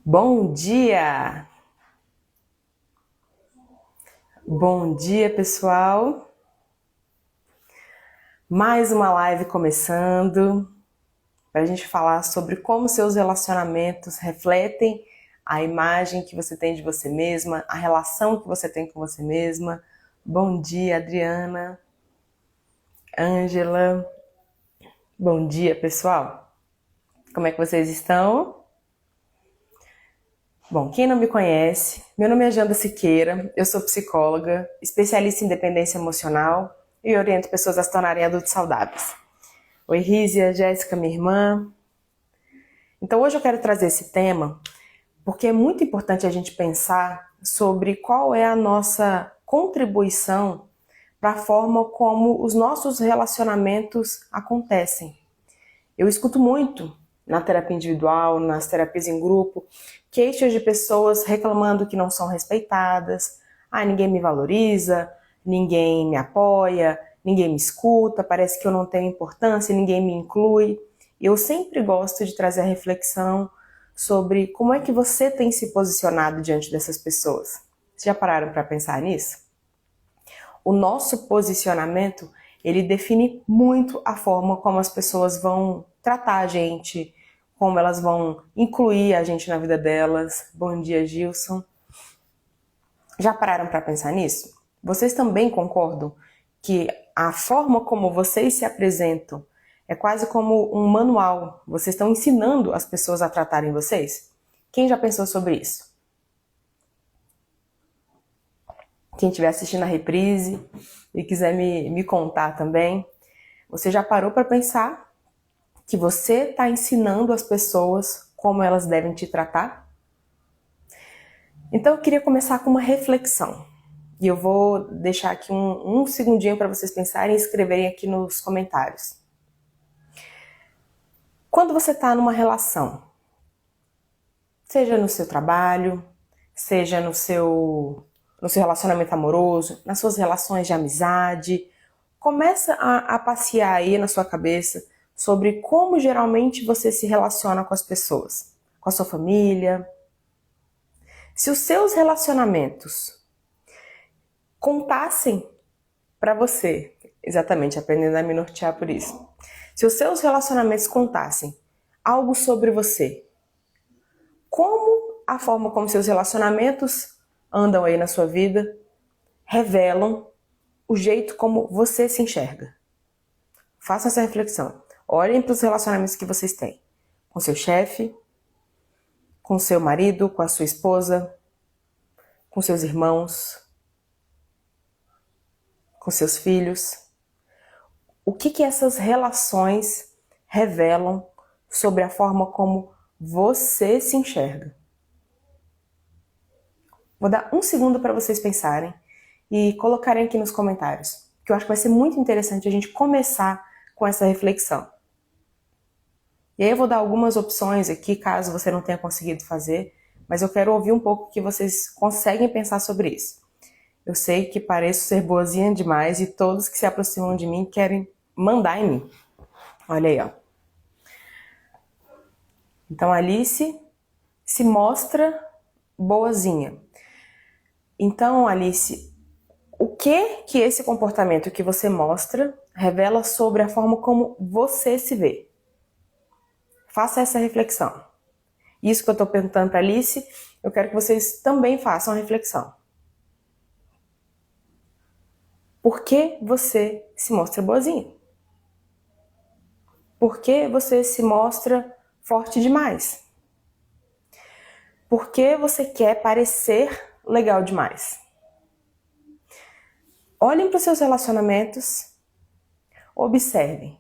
Bom dia! Bom dia, pessoal! Mais uma live começando para a gente falar sobre como seus relacionamentos refletem a imagem que você tem de você mesma, a relação que você tem com você mesma. Bom dia, Adriana, Ângela. Bom dia, pessoal! Como é que vocês estão? Bom, quem não me conhece, meu nome é Janda Siqueira, eu sou psicóloga, especialista em dependência emocional e oriento pessoas a se tornarem adultos saudáveis. Oi, Rízia, Jéssica, minha irmã. Então hoje eu quero trazer esse tema porque é muito importante a gente pensar sobre qual é a nossa contribuição para a forma como os nossos relacionamentos acontecem. Eu escuto muito na terapia individual, nas terapias em grupo, queixas de pessoas reclamando que não são respeitadas. Ah, ninguém me valoriza, ninguém me apoia, ninguém me escuta, parece que eu não tenho importância, ninguém me inclui. Eu sempre gosto de trazer a reflexão sobre como é que você tem se posicionado diante dessas pessoas. Vocês já pararam para pensar nisso? O nosso posicionamento, ele define muito a forma como as pessoas vão tratar a gente, como elas vão incluir a gente na vida delas. Bom dia, Gilson. Já pararam para pensar nisso? Vocês também concordam que a forma como vocês se apresentam é quase como um manual? Vocês estão ensinando as pessoas a tratarem vocês? Quem já pensou sobre isso? Quem estiver assistindo a reprise e quiser me contar também, você já parou para pensar que você está ensinando as pessoas como elas devem te tratar? Então eu queria começar com uma reflexão. E eu vou deixar aqui um segundinho para vocês pensarem e escreverem aqui nos comentários. Quando você está numa relação, seja no seu trabalho, seja no seu relacionamento amoroso, nas suas relações de amizade, começa a passear aí na sua cabeça sobre como geralmente você se relaciona com as pessoas, com a sua família. Se os seus relacionamentos contassem para você, exatamente, aprendendo a me nortear por isso. Se os seus relacionamentos contassem algo sobre você, como a forma como seus relacionamentos andam aí na sua vida revelam o jeito como você se enxerga? Façam essa reflexão. Olhem para os relacionamentos que vocês têm. Com seu chefe, com seu marido, com a sua esposa, com seus irmãos, com seus filhos. O que essas relações revelam sobre a forma como você se enxerga? Vou dar um segundo para vocês pensarem e colocarem aqui nos comentários, que eu acho que vai ser muito interessante a gente começar com essa reflexão. E aí eu vou dar algumas opções aqui, caso você não tenha conseguido fazer, mas eu quero ouvir um pouco o que vocês conseguem pensar sobre isso. Eu sei que pareço ser boazinha demais e todos que se aproximam de mim querem mandar em mim. Olha aí, ó. Então, Alice se mostra boazinha. Então, Alice, o que esse comportamento que você mostra revela sobre a forma como você se vê? Faça essa reflexão. Isso que eu estou perguntando para Alice, eu quero que vocês também façam a reflexão. Por que você se mostra boazinha? Por que você se mostra forte demais? Por que você quer parecer legal demais? Olhem para os seus relacionamentos, observem.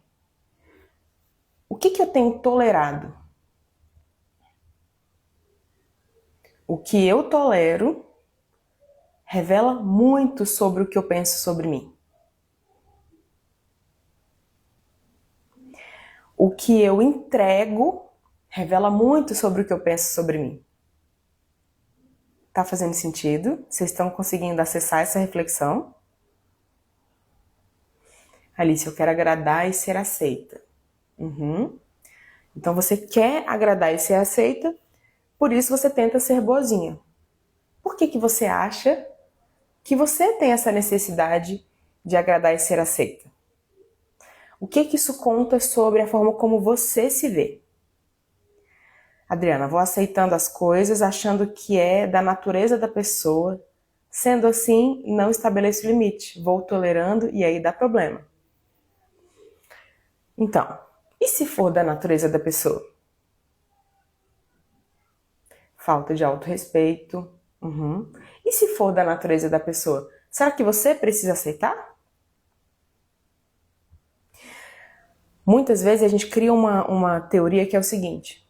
O que eu tenho tolerado? O que eu tolero revela muito sobre o que eu penso sobre mim. O que eu entrego revela muito sobre o que eu penso sobre mim. Tá fazendo sentido? Vocês estão conseguindo acessar essa reflexão? Alice, eu quero agradar e ser aceita. Então você quer agradar e ser aceita Por isso você tenta ser boazinha. Por que você acha que você tem essa necessidade de agradar e ser aceita? O que isso conta sobre a forma como você se vê? Adriana, vou aceitando as coisas, achando que é da natureza da pessoa. Sendo assim, não estabeleço limite. Vou tolerando e aí dá problema. Então, e se for da natureza da pessoa? Falta de autorrespeito. E se for da natureza da pessoa? Será que você precisa aceitar? Muitas vezes a gente cria uma teoria que é o seguinte: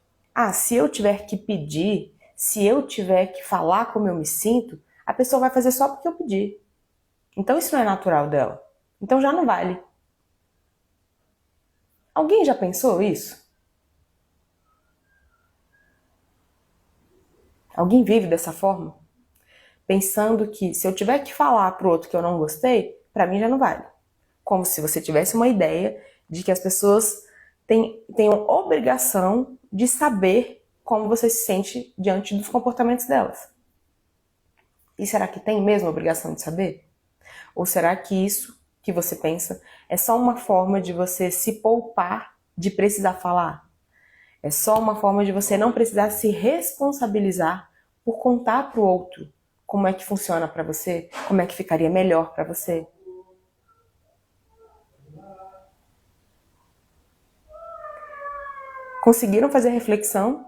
se eu tiver que pedir, se eu tiver que falar como eu me sinto, a pessoa vai fazer só porque eu pedi. Então isso não é natural dela. Então já não vale. Alguém já pensou isso? Alguém vive dessa forma? Pensando que se eu tiver que falar pro outro que eu não gostei, pra mim já não vale. Como se você tivesse uma ideia de que as pessoas tenham obrigação de saber como você se sente diante dos comportamentos delas. E será que tem mesmo a obrigação de saber? Ou será que isso que você pensa é só uma forma de você se poupar de precisar falar? É só uma forma de você não precisar se responsabilizar por contar pro outro como é que funciona para você, como é que ficaria melhor para você. Conseguiram fazer reflexão?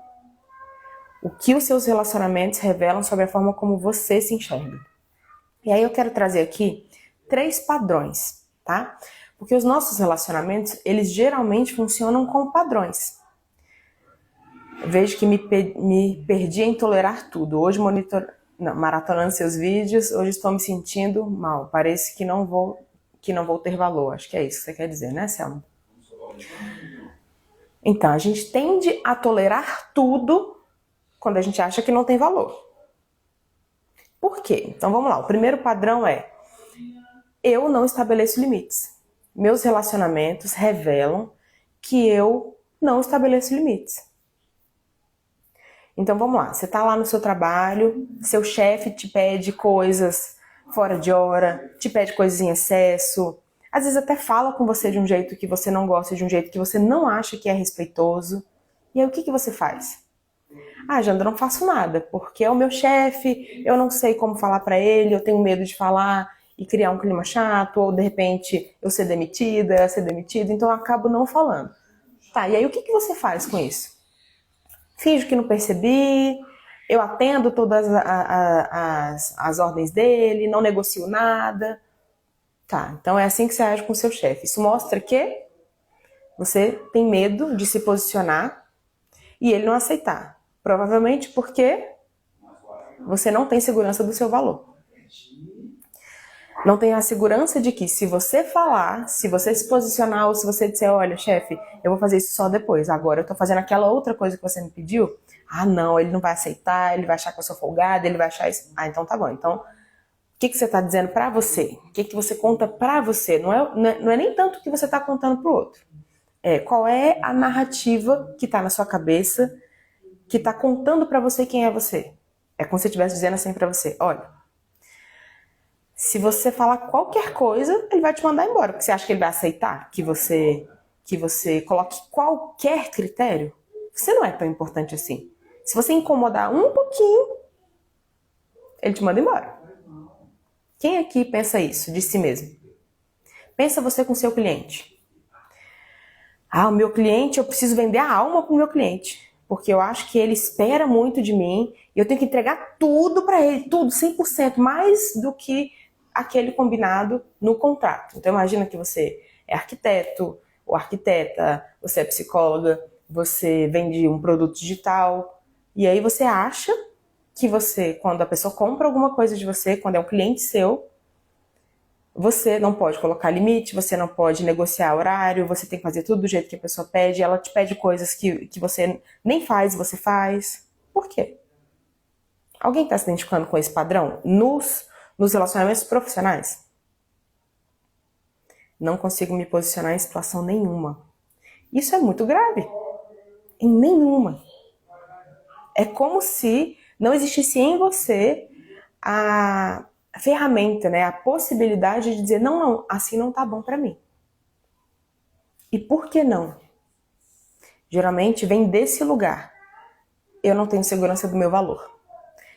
O que os seus relacionamentos revelam sobre a forma como você se enxerga? E aí eu quero trazer aqui 3 padrões, tá? Porque os nossos relacionamentos, eles geralmente funcionam com padrões. Eu vejo que me perdi em tolerar tudo. Hoje maratonando seus vídeos, hoje estou me sentindo mal. Parece que não vou ter valor. Acho que é isso que você quer dizer, né, Selma? Então, a gente tende a tolerar tudo quando a gente acha que não tem valor. Por quê? Então vamos lá. O primeiro padrão é: eu não estabeleço limites. Meus relacionamentos revelam que eu não estabeleço limites. Então vamos lá, você tá lá no seu trabalho, seu chefe te pede coisas fora de hora, te pede coisas em excesso, às vezes até fala com você de um jeito que você não gosta, de um jeito que você não acha que é respeitoso. E aí o que você faz? Jandra, eu não faço nada, porque é o meu chefe, eu não sei como falar pra ele, eu tenho medo de falar e criar um clima chato, ou de repente eu ser demitida, ser demitido, então eu acabo não falando. Tá, e aí o que você faz com isso? Finjo que não percebi, eu atendo todas as ordens dele, não negocio nada. Tá, então é assim que você age com o seu chefe. Isso mostra que você tem medo de se posicionar e ele não aceitar. Provavelmente porque você não tem segurança do seu valor. Não tem a segurança de que se você falar, se você se posicionar ou se você disser, olha, chefe, eu vou fazer isso só depois, agora eu tô fazendo aquela outra coisa que você me pediu, não, ele não vai aceitar, ele vai achar que eu sou folgada, ele vai achar isso. Então tá bom. Então, o que você tá dizendo pra você? O que você conta pra você? Não é nem tanto o que você tá contando pro outro. Qual é a narrativa que tá na sua cabeça, que tá contando pra você quem é você? É como se eu estivesse dizendo assim pra você, olha, se você falar qualquer coisa, ele vai te mandar embora. Porque você acha que ele vai aceitar que você coloque qualquer critério? Você não é tão importante assim. Se você incomodar um pouquinho, ele te manda embora. Quem aqui pensa isso de si mesmo? Pensa você com seu cliente. O meu cliente, eu preciso vender a alma pro meu cliente. Porque eu acho que ele espera muito de mim e eu tenho que entregar tudo para ele, tudo, 100%, mais do que aquele combinado no contrato. Então imagina que você é arquiteto ou arquiteta, você é psicóloga, você vende um produto digital e aí você acha que você, quando a pessoa compra alguma coisa de você, quando é um cliente seu, você não pode colocar limite, você não pode negociar horário, você tem que fazer tudo do jeito que a pessoa pede, ela te pede coisas que você nem faz, você faz. Por quê? Alguém está se identificando com esse padrão nos relacionamentos profissionais? Não consigo me posicionar em situação nenhuma. Isso é muito grave. Em nenhuma. É como se não existisse em você a ferramenta, né? A possibilidade de dizer, não, não, assim não tá bom pra mim. E por que não? Geralmente vem desse lugar. Eu não tenho segurança do meu valor.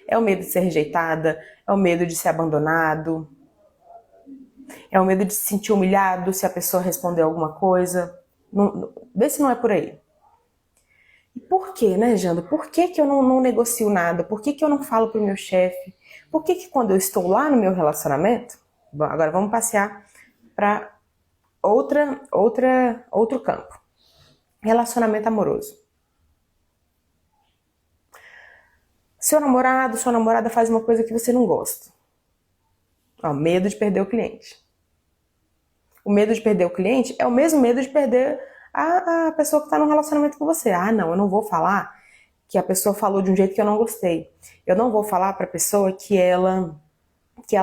É o medo de ser rejeitada, é o medo de ser abandonado, é o medo de se sentir humilhado se a pessoa responder alguma coisa. Vê se não é por aí. E por quê, né, Janda? Por que eu não negocio nada? Por que eu não falo pro meu chefe? Por que quando eu estou lá no meu relacionamento, bom, agora vamos passear para outro campo. Relacionamento amoroso. Seu namorado, sua namorada faz uma coisa que você não gosta. Ó, medo de perder o cliente. O medo de perder o cliente é o mesmo medo de perder a pessoa que está no relacionamento com você. Ah, não, eu não vou falar que a pessoa falou de um jeito que eu não gostei. Eu não vou falar para a pessoa que ela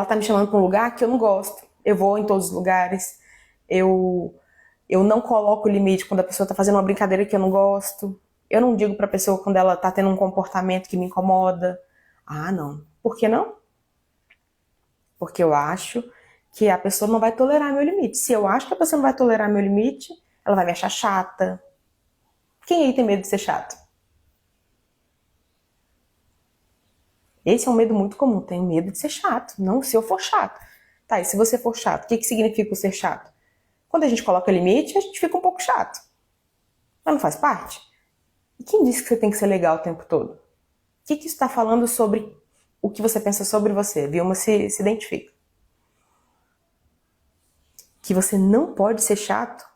tá me chamando para um lugar que eu não gosto. Eu vou em todos os lugares. Eu não coloco limite quando a pessoa tá fazendo uma brincadeira que eu não gosto. Eu não digo pra pessoa quando ela tá tendo um comportamento que me incomoda. Ah, não. Por que não? Porque eu acho que a pessoa não vai tolerar meu limite. Se eu acho que a pessoa não vai tolerar meu limite, ela vai me achar chata. Quem aí tem medo de ser chato? Esse é um medo muito comum. Tenho medo de ser chato. Não, se eu for chato. Tá, e se você for chato, o que significa o ser chato? Quando a gente coloca limite, a gente fica um pouco chato. Mas não faz parte? E quem disse que você tem que ser legal o tempo todo? O que isso está falando sobre o que você pensa sobre você? Vilma se identifica. Que você não pode ser chato?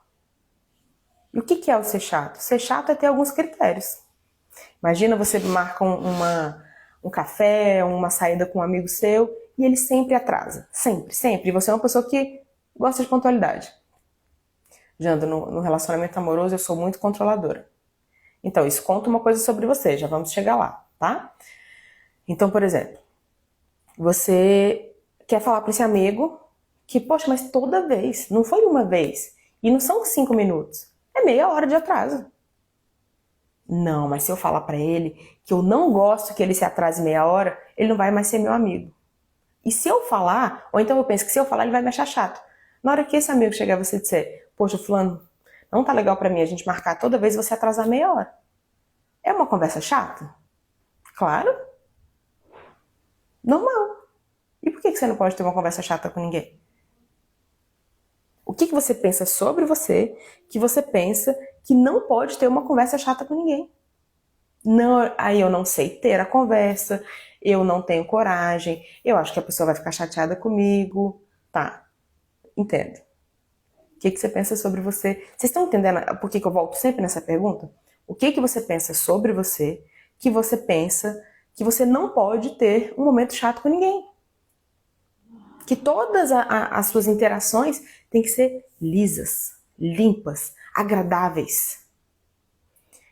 E o que é o ser chato? Ser chato é ter alguns critérios. Imagina você marca um café, uma saída com um amigo seu e ele sempre atrasa. Sempre, sempre. E você é uma pessoa que gosta de pontualidade. Janda, no relacionamento amoroso eu sou muito controladora. Então, isso conta uma coisa sobre você, já vamos chegar lá, tá? Então, por exemplo, você quer falar para esse amigo que, poxa, mas toda vez, não foi uma vez, e não são 5 minutos, é meia hora de atraso. Não, mas se eu falar para ele que eu não gosto que ele se atrase meia hora, ele não vai mais ser meu amigo. E se eu falar, ou então eu penso que se eu falar ele vai me achar chato. Na hora que esse amigo chegar e você disser, poxa, fulano, não tá legal pra mim a gente marcar toda vez você atrasar meia hora. É uma conversa chata? Claro. Normal. E por que você não pode ter uma conversa chata com ninguém? O que você pensa sobre você que você pensa que não pode ter uma conversa chata com ninguém? Não, aí eu não sei ter a conversa, eu não tenho coragem, eu acho que a pessoa vai ficar chateada comigo. Tá, entende? O que você pensa sobre você? Vocês estão entendendo por que eu volto sempre nessa pergunta? O que você pensa sobre você, que você pensa que você não pode ter um momento chato com ninguém? Que todas as suas interações têm que ser lisas, limpas, agradáveis.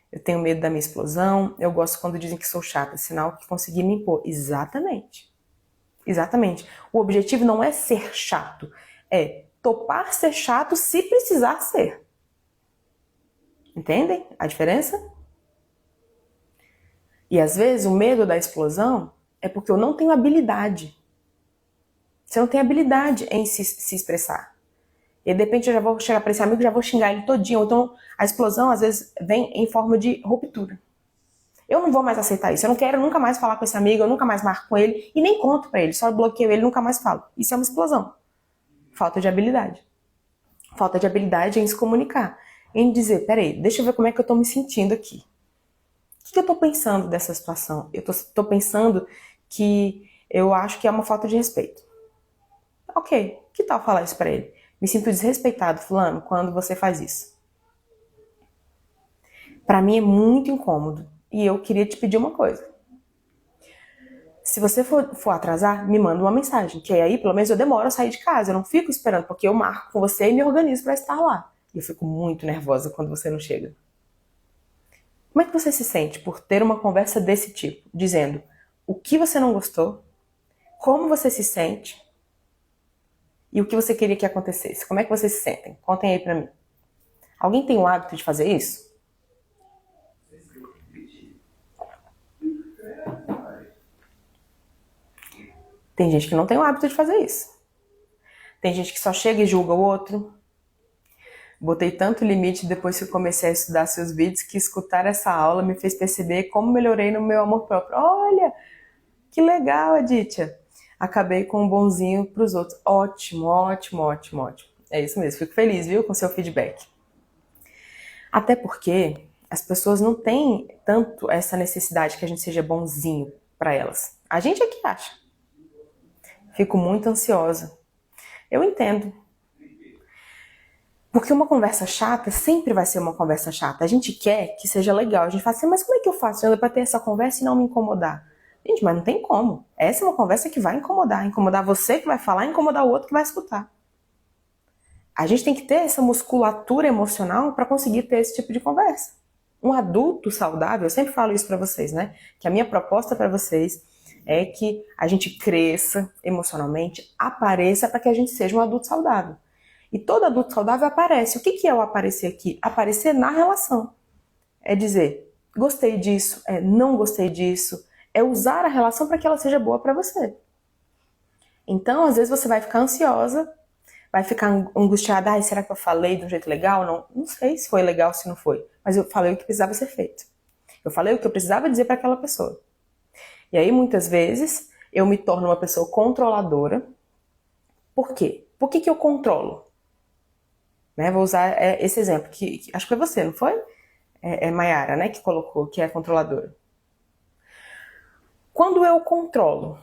Eu tenho medo da minha explosão, eu gosto quando dizem que sou chata, sinal que consegui me impor. Exatamente. Exatamente. O objetivo não é ser chato, é topar ser chato se precisar ser. Entendem a diferença? E às vezes o medo da explosão é porque eu não tenho habilidade. Você não tem habilidade em se expressar. E de repente eu já vou chegar para esse amigo e já vou xingar ele todinho. Então a explosão às vezes vem em forma de ruptura. Eu não vou mais aceitar isso. Eu não quero nunca mais falar com esse amigo, eu nunca mais marco com ele e nem conto para ele. Só bloqueio ele e nunca mais falo. Isso é uma explosão. Falta de habilidade. Falta de habilidade em se comunicar. Em dizer, peraí, deixa eu ver como é que eu tô me sentindo aqui. O que eu tô pensando dessa situação? Eu tô pensando que eu acho que é uma falta de respeito. Ok, que tal falar isso pra ele? Me sinto desrespeitado, fulano, quando você faz isso. Pra mim é muito incômodo. E eu queria te pedir uma coisa. Se você for atrasar, me manda uma mensagem. Que aí, pelo menos, eu demoro a sair de casa. Eu não fico esperando, porque eu marco com você e me organizo pra estar lá. E eu fico muito nervosa quando você não chega. Como é que você se sente por ter uma conversa desse tipo? Dizendo o que você não gostou, como você se sente e o que você queria que acontecesse. Como é que vocês se sentem? Contem aí pra mim. Alguém tem o hábito de fazer isso? Tem gente que não tem o hábito de fazer isso. Tem gente que só chega e julga o outro. Botei tanto limite depois que eu comecei a estudar seus vídeos que escutar essa aula me fez perceber como melhorei no meu amor próprio. Olha, que legal, Aditya. Acabei com um bonzinho pros outros. Ótimo, ótimo, ótimo, ótimo. É isso mesmo. Fico feliz, viu, com seu feedback. Até porque as pessoas não têm tanto essa necessidade que a gente seja bonzinho para elas. A gente é que acha. Fico muito ansiosa. Eu entendo. Porque uma conversa chata sempre vai ser uma conversa chata. A gente quer que seja legal. A gente fala assim, mas como é que eu faço para ter essa conversa e não me incomodar? Gente, mas não tem como. Essa é uma conversa que vai incomodar. Incomodar você que vai falar, incomodar o outro que vai escutar. A gente tem que ter essa musculatura emocional para conseguir ter esse tipo de conversa. Um adulto saudável, eu sempre falo isso para vocês, né? Que a minha proposta para vocês é que a gente cresça emocionalmente, apareça para que a gente seja um adulto saudável. E todo adulto saudável aparece. O que é o aparecer aqui? Aparecer na relação. É dizer, gostei disso, não gostei disso. É usar a relação para que ela seja boa para você. Então, às vezes você vai ficar ansiosa, vai ficar angustiada. Será que eu falei de um jeito legal? Não sei se foi legal, se não foi. Mas eu falei o que precisava ser feito. Eu falei o que eu precisava dizer para aquela pessoa. E aí, muitas vezes, eu me torno uma pessoa controladora. Por quê? Por que eu controlo? Vou usar esse exemplo, que acho que foi você, não foi? É Mayara, né, que colocou, que é controladora. Quando eu controlo,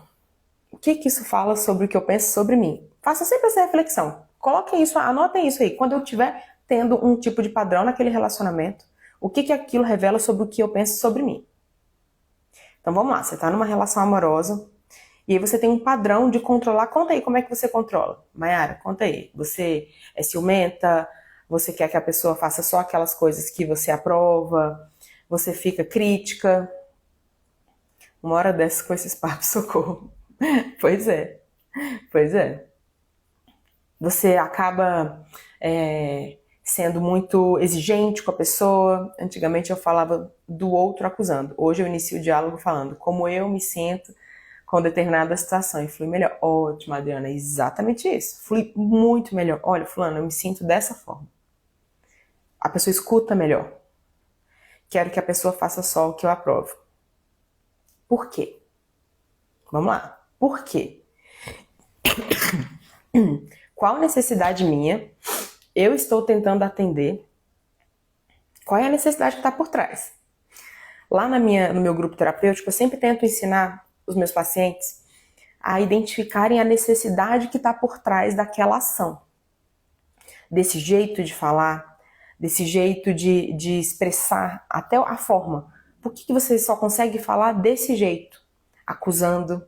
o que isso fala sobre o que eu penso sobre mim? Faça sempre essa reflexão. Coloquem isso, anotem isso aí. Quando eu estiver tendo um tipo de padrão naquele relacionamento, o que aquilo revela sobre o que eu penso sobre mim? Então vamos lá, você está numa relação amorosa e aí você tem um padrão de controlar. Conta aí como é que você controla. Mayara, conta aí. Você é ciumenta? Você quer que a pessoa faça só aquelas coisas que você aprova? Você fica crítica? Uma hora dessas com esses papos, socorro. Pois é. Você acaba sendo muito exigente com a pessoa. Antigamente eu falava do outro acusando. Hoje eu inicio o diálogo falando como eu me sinto com determinada situação. E flui melhor. Ótimo, Adriana, é exatamente isso. Flui muito melhor. Olha, fulano, eu me sinto dessa forma. A pessoa escuta melhor. Quero que a pessoa faça só o que eu aprovo. Por quê? Vamos lá. Por quê? Qual necessidade minha eu estou tentando atender? Qual é a necessidade que está por trás? Lá no meu grupo terapêutico, eu sempre tento ensinar os meus pacientes a identificarem a necessidade que está por trás daquela ação. Desse jeito de falar, desse jeito de expressar, até a forma. Por que você só consegue falar desse jeito? Acusando,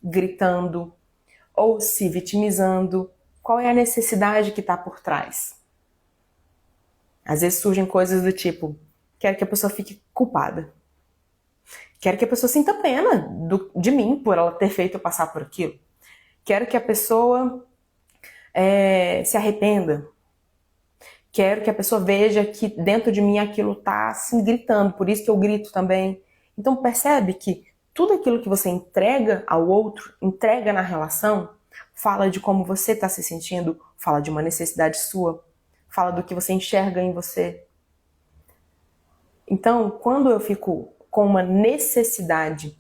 gritando, ou se vitimizando. Qual é a necessidade que está por trás? Às vezes surgem coisas do tipo, quero que a pessoa fique culpada. Quero que a pessoa sinta pena de mim por ela ter feito eu passar por aquilo. Quero que a pessoa se arrependa. Quero que a pessoa veja que dentro de mim aquilo está assim gritando, por isso que eu grito também. Então percebe que tudo aquilo que você entrega ao outro, entrega na relação, fala de como você está se sentindo, fala de uma necessidade sua, fala do que você enxerga em você. Então, quando eu fico com uma necessidade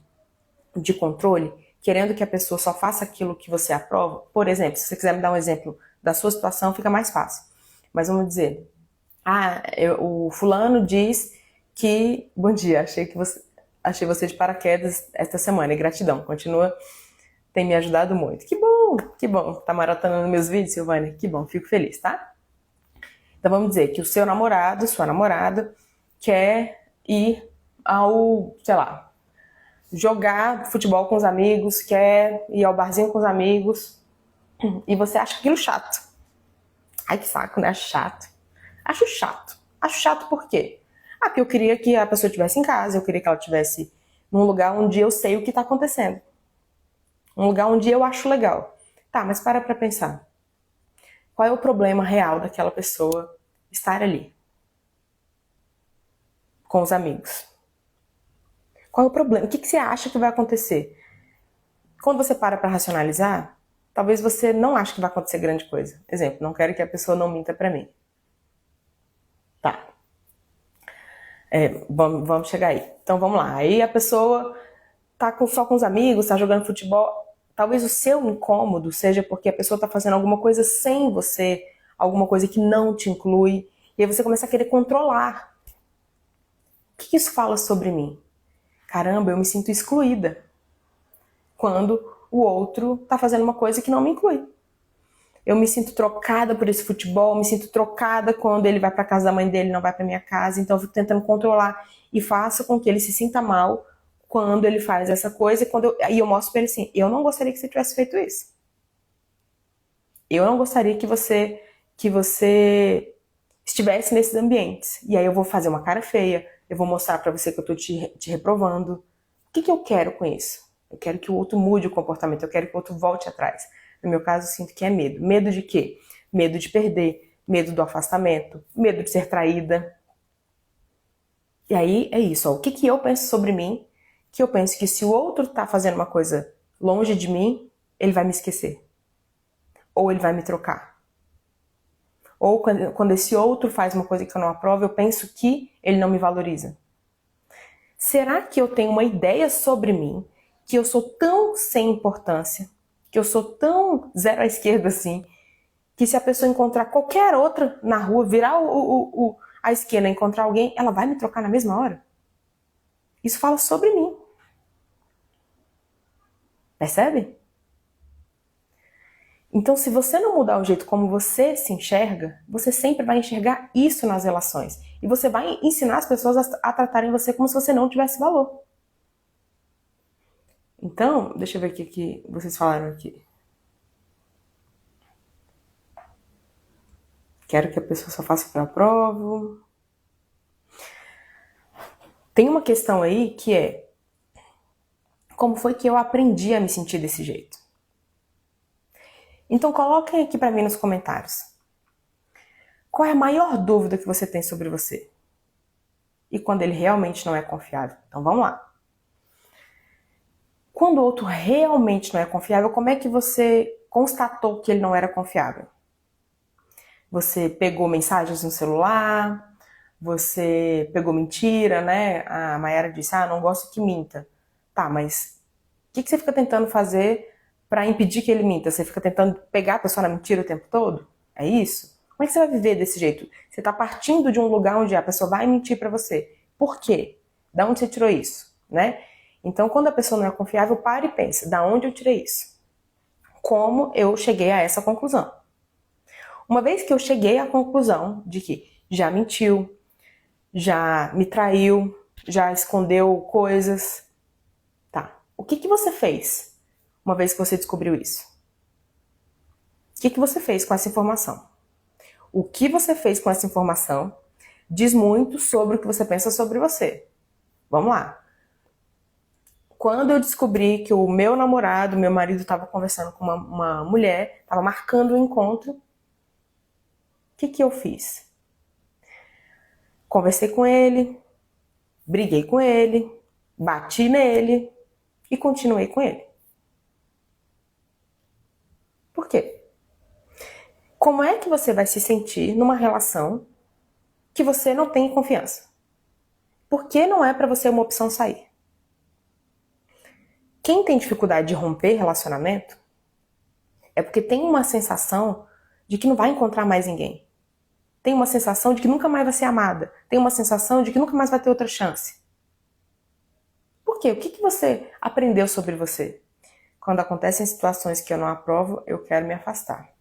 de controle, querendo que a pessoa só faça aquilo que você aprova, por exemplo, se você quiser me dar um exemplo da sua situação, fica mais fácil. Mas vamos dizer, o fulano diz que... Bom dia, achei você de paraquedas esta semana, e gratidão, continua, tem me ajudado muito. Que bom, tá maratonando meus vídeos, Silvânia? Que bom, fico feliz, tá? Então vamos dizer que o seu namorado, sua namorada, quer ir ao, sei lá, jogar futebol com os amigos, quer ir ao barzinho com os amigos, e você acha aquilo chato. Ai, que saco, né? Chato. Acho chato. Acho chato por quê? Porque eu queria que a pessoa estivesse em casa, eu queria que ela estivesse num lugar onde eu sei o que está acontecendo. Um lugar onde eu acho legal. Tá, mas para pra pensar. Qual é o problema real daquela pessoa estar ali? Com os amigos. Qual é o problema? O que você acha que vai acontecer? Quando você para racionalizar, talvez você não ache que vai acontecer grande coisa. Exemplo, não quero que a pessoa não minta pra mim. Tá. Vamos chegar aí. Então vamos lá. Aí a pessoa tá só com os amigos, tá jogando futebol. Talvez o seu incômodo seja porque a pessoa tá fazendo alguma coisa sem você, alguma coisa que não te inclui. E aí você começa a querer controlar. O que isso fala sobre mim? Caramba, eu me sinto excluída quando o outro tá fazendo uma coisa que não me inclui. Eu me sinto trocada por esse futebol, me sinto trocada quando ele vai para casa da mãe dele, não vai para minha casa, então eu fico tentando controlar e faço com que ele se sinta mal quando ele faz essa coisa e eu mostro para ele assim, eu não gostaria que você tivesse feito isso. Eu não gostaria que você estivesse nesses ambientes. E aí eu vou fazer uma cara feia, eu vou mostrar para você que eu tô te reprovando. O que eu quero com isso? Eu quero que o outro mude o comportamento, eu quero que o outro volte atrás. No meu caso, eu sinto que é medo. Medo de quê? Medo de perder, medo do afastamento, medo de ser traída. E aí é isso, ó. O que eu penso sobre mim? Que eu penso que se o outro tá fazendo uma coisa longe de mim, ele vai me esquecer. Ou ele vai me trocar. Ou quando esse outro faz uma coisa que eu não aprovo, eu penso que ele não me valoriza. Será que eu tenho uma ideia sobre mim, que eu sou tão sem importância, que eu sou tão zero à esquerda assim, que se a pessoa encontrar qualquer outra na rua, virar a esquina e encontrar alguém, ela vai me trocar na mesma hora? Isso fala sobre mim. Percebe? Então, se você não mudar o jeito como você se enxerga, você sempre vai enxergar isso nas relações. E você vai ensinar as pessoas a tratarem você como se você não tivesse valor. Então, deixa eu ver o que vocês falaram aqui. Quero que a pessoa só faça o que eu aprovo. Tem uma questão aí que é: como foi que eu aprendi a me sentir desse jeito? Então coloquem aqui pra mim nos comentários. Qual é a maior dúvida que você tem sobre você? E quando ele realmente não é confiável? Então vamos lá. Quando o outro realmente não é confiável, como é que você constatou que ele não era confiável? Você pegou mensagens no celular? Você pegou mentira, né? A Mayara disse, não gosto que minta. Tá, mas o que você fica tentando fazer para impedir que ele minta? Você fica tentando pegar a pessoa na mentira o tempo todo? É isso? Como é que você vai viver desse jeito? Você está partindo de um lugar onde a pessoa vai mentir para você. Por quê? Da onde você tirou isso? Né? Então, quando a pessoa não é confiável, para e pensa, da onde eu tirei isso? Como eu cheguei a essa conclusão? Uma vez que eu cheguei à conclusão de que já mentiu, já me traiu, já escondeu coisas, tá. O que você fez uma vez que você descobriu isso? O que você fez com essa informação? O que você fez com essa informação diz muito sobre o que você pensa sobre você. Vamos lá. Quando eu descobri que o meu namorado, meu marido, estava conversando com uma mulher, estava marcando um encontro, o que eu fiz? Conversei com ele, briguei com ele, bati nele e continuei com ele. Por quê? Como é que você vai se sentir numa relação que você não tem confiança? Por que não é para você uma opção sair? Quem tem dificuldade de romper relacionamento é porque tem uma sensação de que não vai encontrar mais ninguém. Tem uma sensação de que nunca mais vai ser amada. Tem uma sensação de que nunca mais vai ter outra chance. Por quê? O que você aprendeu sobre você? Quando acontecem situações que eu não aprovo, eu quero me afastar.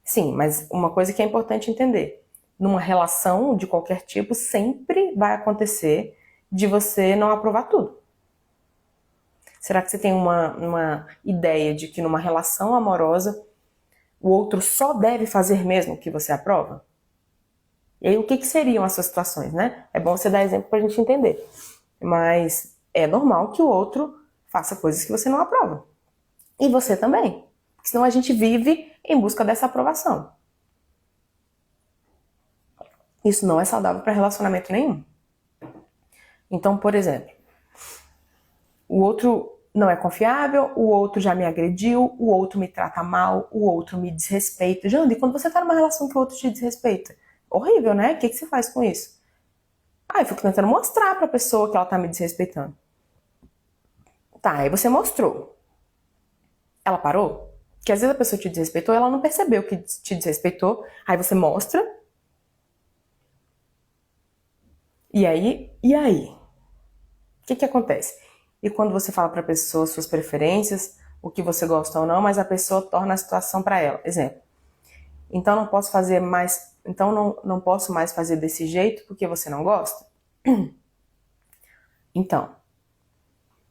Sim, mas uma coisa que é importante entender. Numa relação de qualquer tipo, sempre vai acontecer de você não aprovar tudo. Será que você tem uma ideia de que numa relação amorosa o outro só deve fazer mesmo o que você aprova? E aí o que seriam essas situações, né? É bom você dar exemplo pra gente entender. Mas é normal que o outro faça coisas que você não aprova. E você também. Porque senão a gente vive em busca dessa aprovação. Isso não é saudável para relacionamento nenhum. Então, por exemplo, o outro não é confiável, o outro já me agrediu, o outro me trata mal, o outro me desrespeita. Janda, e quando você tá numa relação que o outro te desrespeita? Horrível, né? O que você faz com isso? Eu fico tentando mostrar pra pessoa que ela tá me desrespeitando. Tá, aí você mostrou. Ela parou? Porque às vezes a pessoa te desrespeitou, ela não percebeu que te desrespeitou. Aí você mostra. E aí? O que acontece? E quando você fala pra pessoa suas preferências, o que você gosta ou não, mas a pessoa torna a situação pra ela. Exemplo. Então não posso fazer mais. Então não posso mais fazer desse jeito porque você não gosta? Então,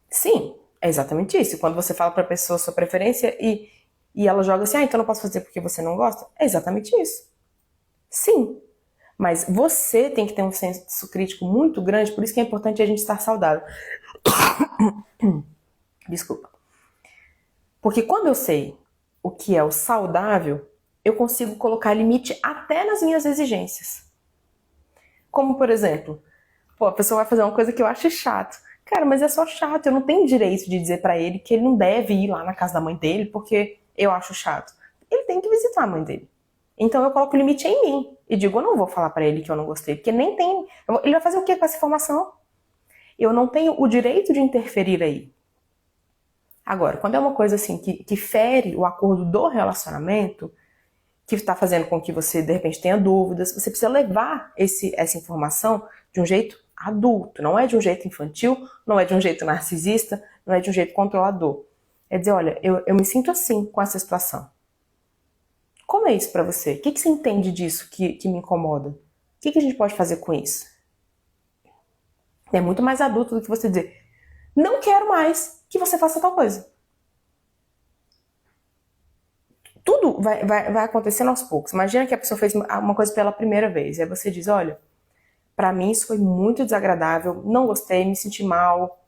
sim, é exatamente isso. Quando você fala pra pessoa sua preferência e ela joga assim, então não posso fazer porque você não gosta? É exatamente isso. Sim. Mas você tem que ter um senso crítico muito grande, por isso que é importante a gente estar saudável. Desculpa. Porque quando eu sei o que é o saudável, eu consigo colocar limite até nas minhas exigências. Como, por exemplo, a pessoa vai fazer uma coisa que eu acho chato. Cara, mas é só chato, eu não tenho direito de dizer pra ele que ele não deve ir lá na casa da mãe dele porque eu acho chato. Ele tem que visitar a mãe dele. Então eu coloco o limite em mim e digo, eu não vou falar pra ele que eu não gostei, porque nem tem... Ele vai fazer o que com essa informação? Eu não tenho o direito de interferir aí. Agora, quando é uma coisa assim que fere o acordo do relacionamento, que está fazendo com que você, de repente, tenha dúvidas, você precisa levar essa informação de um jeito adulto, não é de um jeito infantil, não é de um jeito narcisista, não é de um jeito controlador. É dizer, olha, eu me sinto assim com essa situação. Como é isso pra você? O que você entende disso que me incomoda? O que a gente pode fazer com isso? É muito mais adulto do que você dizer, não quero mais que você faça tal coisa. Tudo vai acontecendo aos poucos. Imagina que a pessoa fez uma coisa pela primeira vez. Aí você diz, olha, pra mim isso foi muito desagradável, não gostei, me senti mal.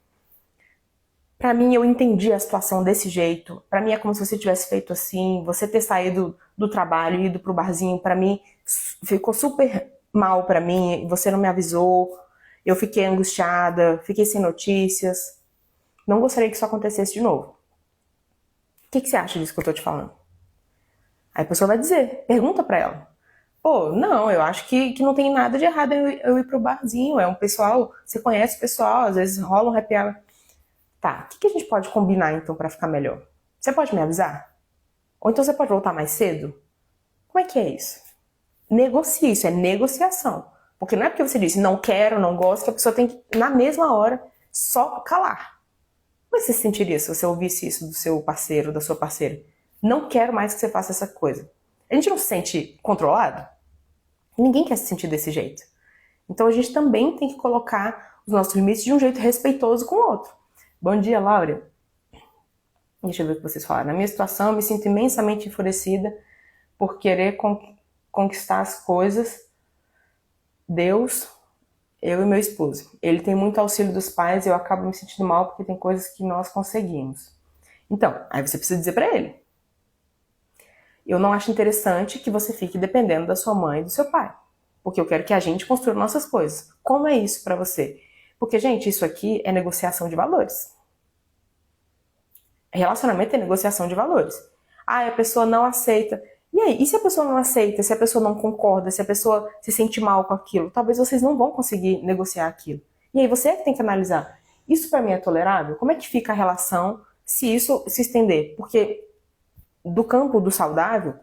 Pra mim eu entendi a situação desse jeito. Pra mim é como se você tivesse feito assim, você ter saído do trabalho e ido pro barzinho, pra mim ficou super mal pra mim, você não me avisou, eu fiquei angustiada, fiquei sem notícias. Não gostaria que isso acontecesse de novo. O que você acha disso que eu tô te falando? Aí a pessoa vai dizer, pergunta pra ela. Pô, não, eu acho que não tem nada de errado eu ir pro barzinho. É um pessoal, você conhece o pessoal, às vezes rola um happy hour. Tá, o que a gente pode combinar então pra ficar melhor? Você pode me avisar? Ou então você pode voltar mais cedo? Como é que é isso? Negocie, isso é negociação. Porque não é porque você disse não quero, não gosto, que a pessoa tem que, na mesma hora, só calar. Como você se sentiria se você ouvisse isso do seu parceiro, da sua parceira? Não quero mais que você faça essa coisa. A gente não se sente controlado? Ninguém quer se sentir desse jeito. Então a gente também tem que colocar os nossos limites de um jeito respeitoso com o outro. Bom dia, Laura. Deixa eu ver o que vocês falaram. Na minha situação, eu me sinto imensamente enfurecida por querer conquistar as coisas. Deus, eu e meu esposo. Ele tem muito auxílio dos pais e eu acabo me sentindo mal porque tem coisas que nós conseguimos. Então, aí você precisa dizer pra ele. Eu não acho interessante que você fique dependendo da sua mãe e do seu pai. Porque eu quero que a gente construa nossas coisas. Como é isso pra você? Porque, gente, isso aqui é negociação de valores. Relacionamento é negociação de valores. A pessoa não aceita. E aí? E se a pessoa não aceita? Se a pessoa não concorda? Se a pessoa se sente mal com aquilo? Talvez vocês não vão conseguir negociar aquilo. E aí você é que tem que analisar. Isso pra mim é tolerável? Como é que fica a relação se isso se estender? Porque do campo do saudável,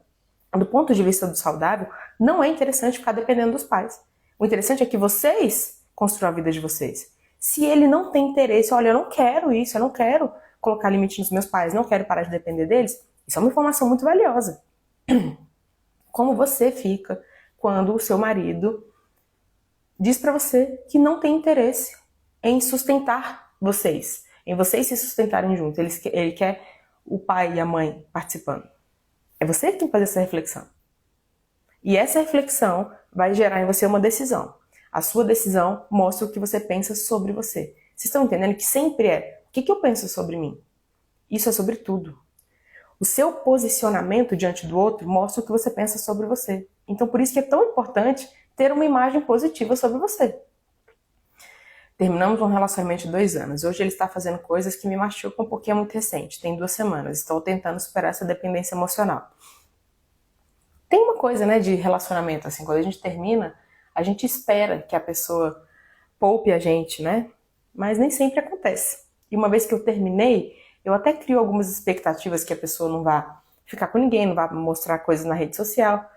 do ponto de vista do saudável, não é interessante ficar dependendo dos pais. O interessante é que vocês construam a vida de vocês. Se ele não tem interesse, olha, eu não quero isso, eu não quero colocar limite nos meus pais, não quero parar de depender deles, isso é uma informação muito valiosa. Como você fica quando o seu marido diz pra você que não tem interesse em sustentar vocês, em vocês se sustentarem juntos, ele quer o pai e a mãe participando. É você que tem que fazer essa reflexão. E essa reflexão vai gerar em você uma decisão. A sua decisão mostra o que você pensa sobre você. Vocês estão entendendo que sempre é o que eu penso sobre mim? Isso é sobre tudo. O seu posicionamento diante do outro mostra o que você pensa sobre você. Então por isso que é tão importante ter uma imagem positiva sobre você. Terminamos um relacionamento de 2 anos. Hoje ele está fazendo coisas que me machucam porque é muito recente. Tem 2 semanas. Estou tentando superar essa dependência emocional. Tem uma coisa, né, de relacionamento, assim, quando a gente termina, a gente espera que a pessoa poupe a gente, né? Mas nem sempre acontece. E uma vez que eu terminei, eu até crio algumas expectativas que a pessoa não vá ficar com ninguém, não vá mostrar coisas na rede social.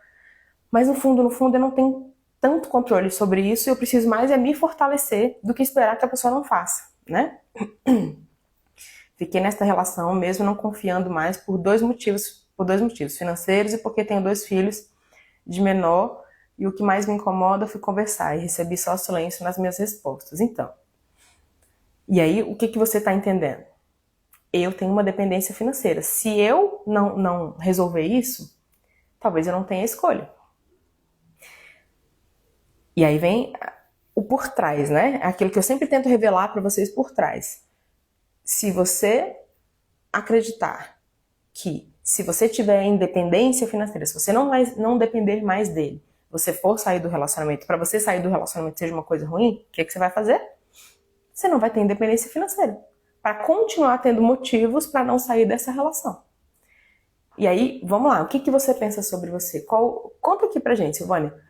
Mas no fundo, eu não tenho tanto controle sobre isso e eu preciso mais é me fortalecer do que esperar que a pessoa não faça, né? Fiquei nesta relação mesmo não confiando mais por dois motivos financeiros e porque tenho 2 filhos de menor e o que mais me incomoda foi conversar e recebi só silêncio nas minhas respostas. Então, e aí o que você está entendendo? Eu tenho uma dependência financeira. Se eu não resolver isso, talvez eu não tenha escolha. E aí vem o por trás, né? Aquilo que eu sempre tento revelar para vocês por trás. Se você acreditar que se você tiver independência financeira, se você não depender mais dele, você for sair do relacionamento, para você sair do relacionamento seja uma coisa ruim, o que você vai fazer? Você não vai ter independência financeira. Para continuar tendo motivos para não sair dessa relação. E aí, vamos lá, o que você pensa sobre você? Conta aqui pra gente, Silvânia.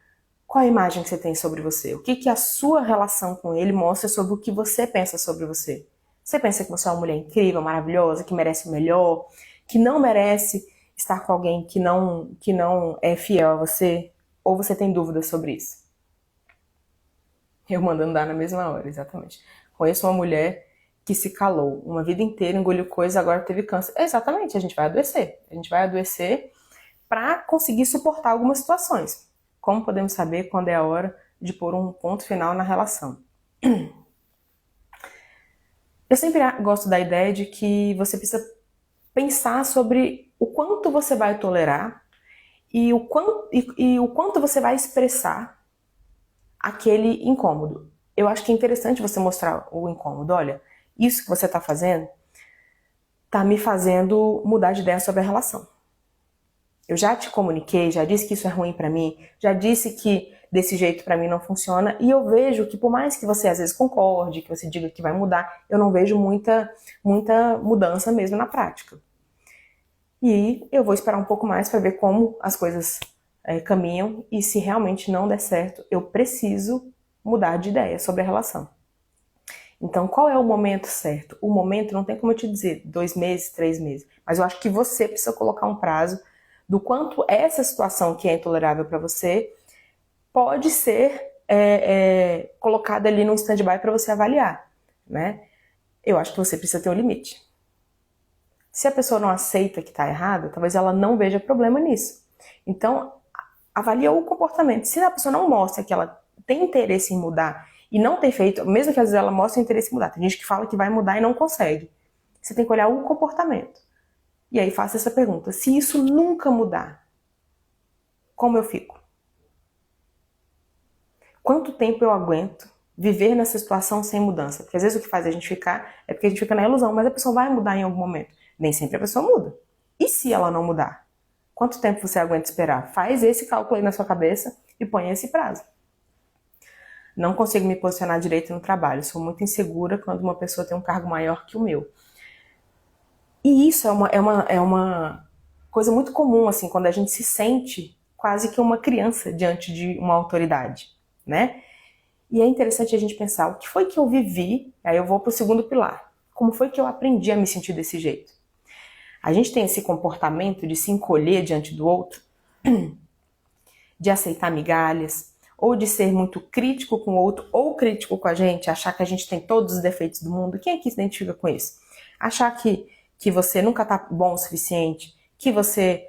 Qual a imagem que você tem sobre você? O que a sua relação com ele mostra sobre o que você pensa sobre você? Você pensa que você é uma mulher incrível, maravilhosa, que merece o melhor, que não merece estar com alguém que não é fiel a você? Ou você tem dúvidas sobre isso? Eu mandando dar na mesma hora, exatamente. Conheço uma mulher que se calou uma vida inteira, engoliu coisa, agora teve câncer. Exatamente, a gente vai adoecer. A gente vai adoecer para conseguir suportar algumas situações. Como podemos saber quando é a hora de pôr um ponto final na relação? Eu sempre gosto da ideia de que você precisa pensar sobre o quanto você vai tolerar e o quanto você vai expressar aquele incômodo. Eu acho que é interessante você mostrar o incômodo. Olha, isso que você está fazendo está me fazendo mudar de ideia sobre a relação. Eu já te comuniquei, já disse que isso é ruim pra mim, já disse que desse jeito pra mim não funciona, e eu vejo que por mais que você às vezes concorde, que você diga que vai mudar, eu não vejo muita mudança mesmo na prática. E eu vou esperar um pouco mais para ver como as coisas caminham, e se realmente não der certo, eu preciso mudar de ideia sobre a relação. Então, qual é o momento certo? O momento não tem como eu te dizer 2 meses, 3 meses, mas eu acho que você precisa colocar um prazo do quanto essa situação que é intolerável para você pode ser colocada ali no stand-by para você avaliar, né? Eu acho que você precisa ter um limite. Se a pessoa não aceita que está errado, talvez ela não veja problema nisso. Então, avalia o comportamento. Se a pessoa não mostra que ela tem interesse em mudar e não tem feito, mesmo que às vezes ela mostre interesse em mudar, tem gente que fala que vai mudar e não consegue. Você tem que olhar o comportamento. E aí faça essa pergunta: se isso nunca mudar, como eu fico? Quanto tempo eu aguento viver nessa situação sem mudança? Porque às vezes o que faz a gente ficar é porque a gente fica na ilusão, mas a pessoa vai mudar em algum momento. Nem sempre a pessoa muda. E se ela não mudar? Quanto tempo você aguenta esperar? Faz esse cálculo aí na sua cabeça e põe esse prazo. Não consigo me posicionar direito no trabalho. Sou muito insegura quando uma pessoa tem um cargo maior que o meu. E isso é uma coisa muito comum, assim, quando a gente se sente quase que uma criança diante de uma autoridade, né? E é interessante a gente pensar, o que foi que eu vivi? Aí eu vou pro segundo pilar. Como foi que eu aprendi a me sentir desse jeito? A gente tem esse comportamento de se encolher diante do outro, de aceitar migalhas, ou de ser muito crítico com o outro, ou crítico com a gente, achar que a gente tem todos os defeitos do mundo. Quem aqui se identifica com isso? Achar que você nunca tá bom o suficiente, que você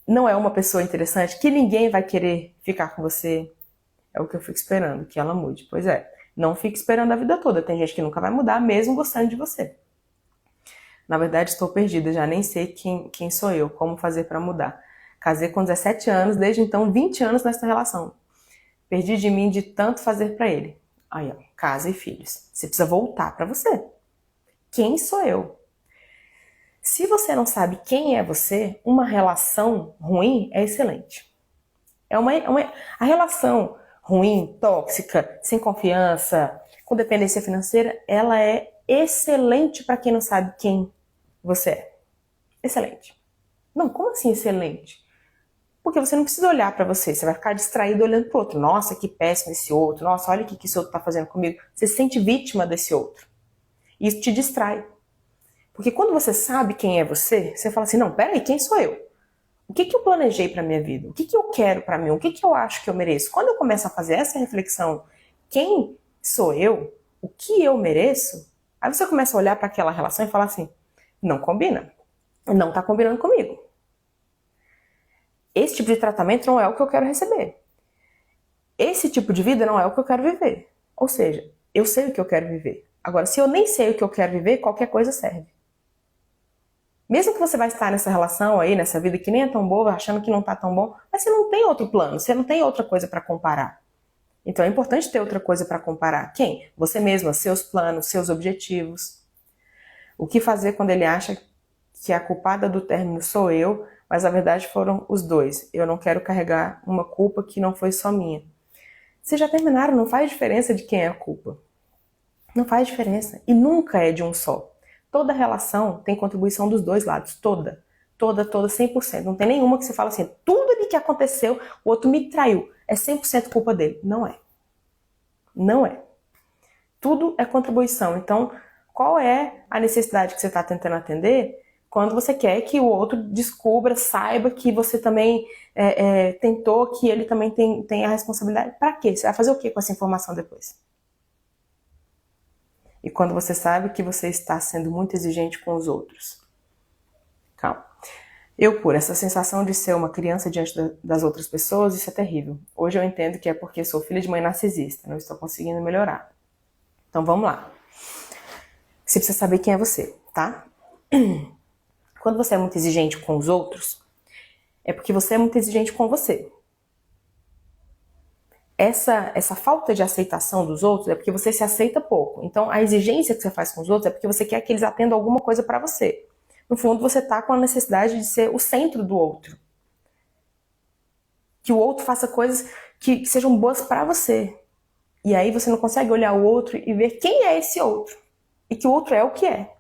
não é uma pessoa interessante, que ninguém vai querer ficar com você. É o que eu fico esperando, que ela mude. Pois é, não fique esperando a vida toda. Tem gente que nunca vai mudar, mesmo gostando de você. Na verdade, estou perdida, já nem sei quem sou eu, como fazer para mudar. Casei com 17 anos, desde então 20 anos nessa relação. Perdi de mim de tanto fazer para ele. Aí, ó, casa e filhos. Você precisa voltar para você. Quem sou eu? Se você não sabe quem é você, uma relação ruim é excelente. A relação ruim, tóxica, sem confiança, com dependência financeira, ela é excelente para quem não sabe quem você é. Excelente. Não, como assim excelente? Porque você não precisa olhar para você, você vai ficar distraído olhando para o outro. Nossa, que péssimo esse outro. Nossa, olha o que esse outro está fazendo comigo. Você se sente vítima desse outro. E isso te distrai. Porque quando você sabe quem é você, você fala assim, não, peraí, quem sou eu? O que eu planejei para minha vida? O que eu quero para mim? O que eu acho que eu mereço? Quando eu começo a fazer essa reflexão, quem sou eu? O que eu mereço? Aí você começa a olhar para aquela relação e falar assim, não combina. Não está combinando comigo. Esse tipo de tratamento não é o que eu quero receber. Esse tipo de vida não é o que eu quero viver. Ou seja, eu sei o que eu quero viver. Agora, se eu nem sei o que eu quero viver, qualquer coisa serve. Mesmo que você vai estar nessa relação aí, nessa vida que nem é tão boa, achando que não tá tão bom, mas você não tem outro plano, você não tem outra coisa para comparar. Então é importante ter outra coisa para comparar. Quem? Você mesma, seus planos, seus objetivos. O que fazer quando ele acha que a culpada do término sou eu, mas na verdade foram os dois. Eu não quero carregar uma culpa que não foi só minha. Vocês já terminaram, não faz diferença de quem é a culpa. Não faz diferença. E nunca é de um só. Toda relação tem contribuição dos dois lados. Toda. Toda, 100%. Não tem nenhuma que você fala assim, tudo ali que aconteceu, o outro me traiu. É 100% culpa dele. Não é. Não é. Tudo é contribuição. Então, qual é a necessidade que você está tentando atender quando você quer que o outro descubra, saiba que você também tentou, que ele também tem a responsabilidade? Para quê? Você vai fazer o quê com essa informação depois? E quando você sabe que você está sendo muito exigente com os outros. Calma. Por essa sensação de ser uma criança diante das outras pessoas, isso é terrível. Hoje eu entendo que é porque sou filha de mãe narcisista, não estou conseguindo melhorar. Então vamos lá. Você precisa saber quem é você, tá? Quando você é muito exigente com os outros, é porque você é muito exigente com você. Essa falta de aceitação dos outros é porque você se aceita pouco. Então, a exigência que você faz com os outros é porque você quer que eles atendam alguma coisa pra você. No fundo, você tá com a necessidade de ser o centro do outro. Que o outro faça coisas que sejam boas pra você. E aí você não consegue olhar o outro e ver quem é esse outro. E que o outro é o que é.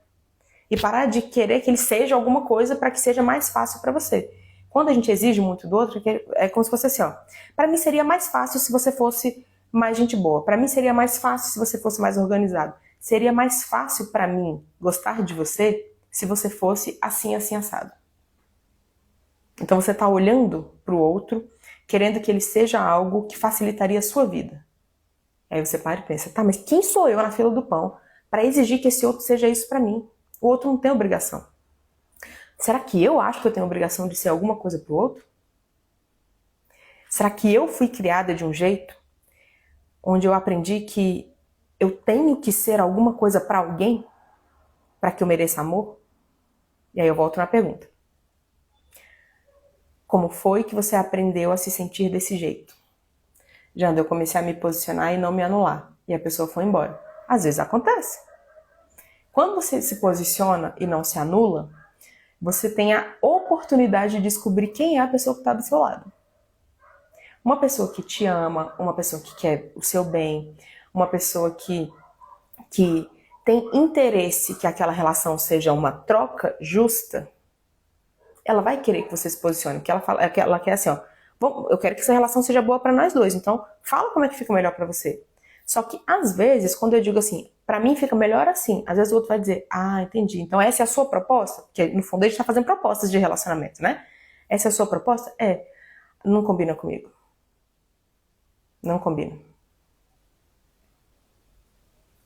E parar de querer que ele seja alguma coisa para que seja mais fácil pra você. Quando a gente exige muito do outro, é como se fosse assim, ó. Pra mim seria mais fácil se você fosse mais gente boa. Pra mim seria mais fácil se você fosse mais organizado. Seria mais fácil pra mim gostar de você se você fosse assim, assim, assado. Então você tá olhando pro outro, querendo que ele seja algo que facilitaria a sua vida. Aí você para e pensa, tá, mas quem sou eu na fila do pão pra exigir que esse outro seja isso pra mim? O outro não tem obrigação. Será que eu acho que eu tenho obrigação de ser alguma coisa pro outro? Será que eu fui criada de um jeito onde eu aprendi que eu tenho que ser alguma coisa pra alguém para que eu mereça amor? E aí eu volto na pergunta. Como foi que você aprendeu a se sentir desse jeito? Já eu comecei a me posicionar e não me anular. E a pessoa foi embora. Às vezes acontece. Quando você se posiciona e não se anula, você tem a oportunidade de descobrir quem é a pessoa que está do seu lado. Uma pessoa que te ama, uma pessoa que quer o seu bem, uma pessoa que tem interesse que aquela relação seja uma troca justa, ela vai querer que você se posicione. Porque ela quer assim, ó, eu quero que essa relação seja boa para nós dois, então fala como é que fica melhor para você. Só que às vezes, quando eu digo assim, pra mim fica melhor assim, às vezes o outro vai dizer, ah, entendi, então essa é a sua proposta? Porque no fundo a gente tá fazendo propostas de relacionamento, né? Essa é a sua proposta? Não combina comigo. Não combina.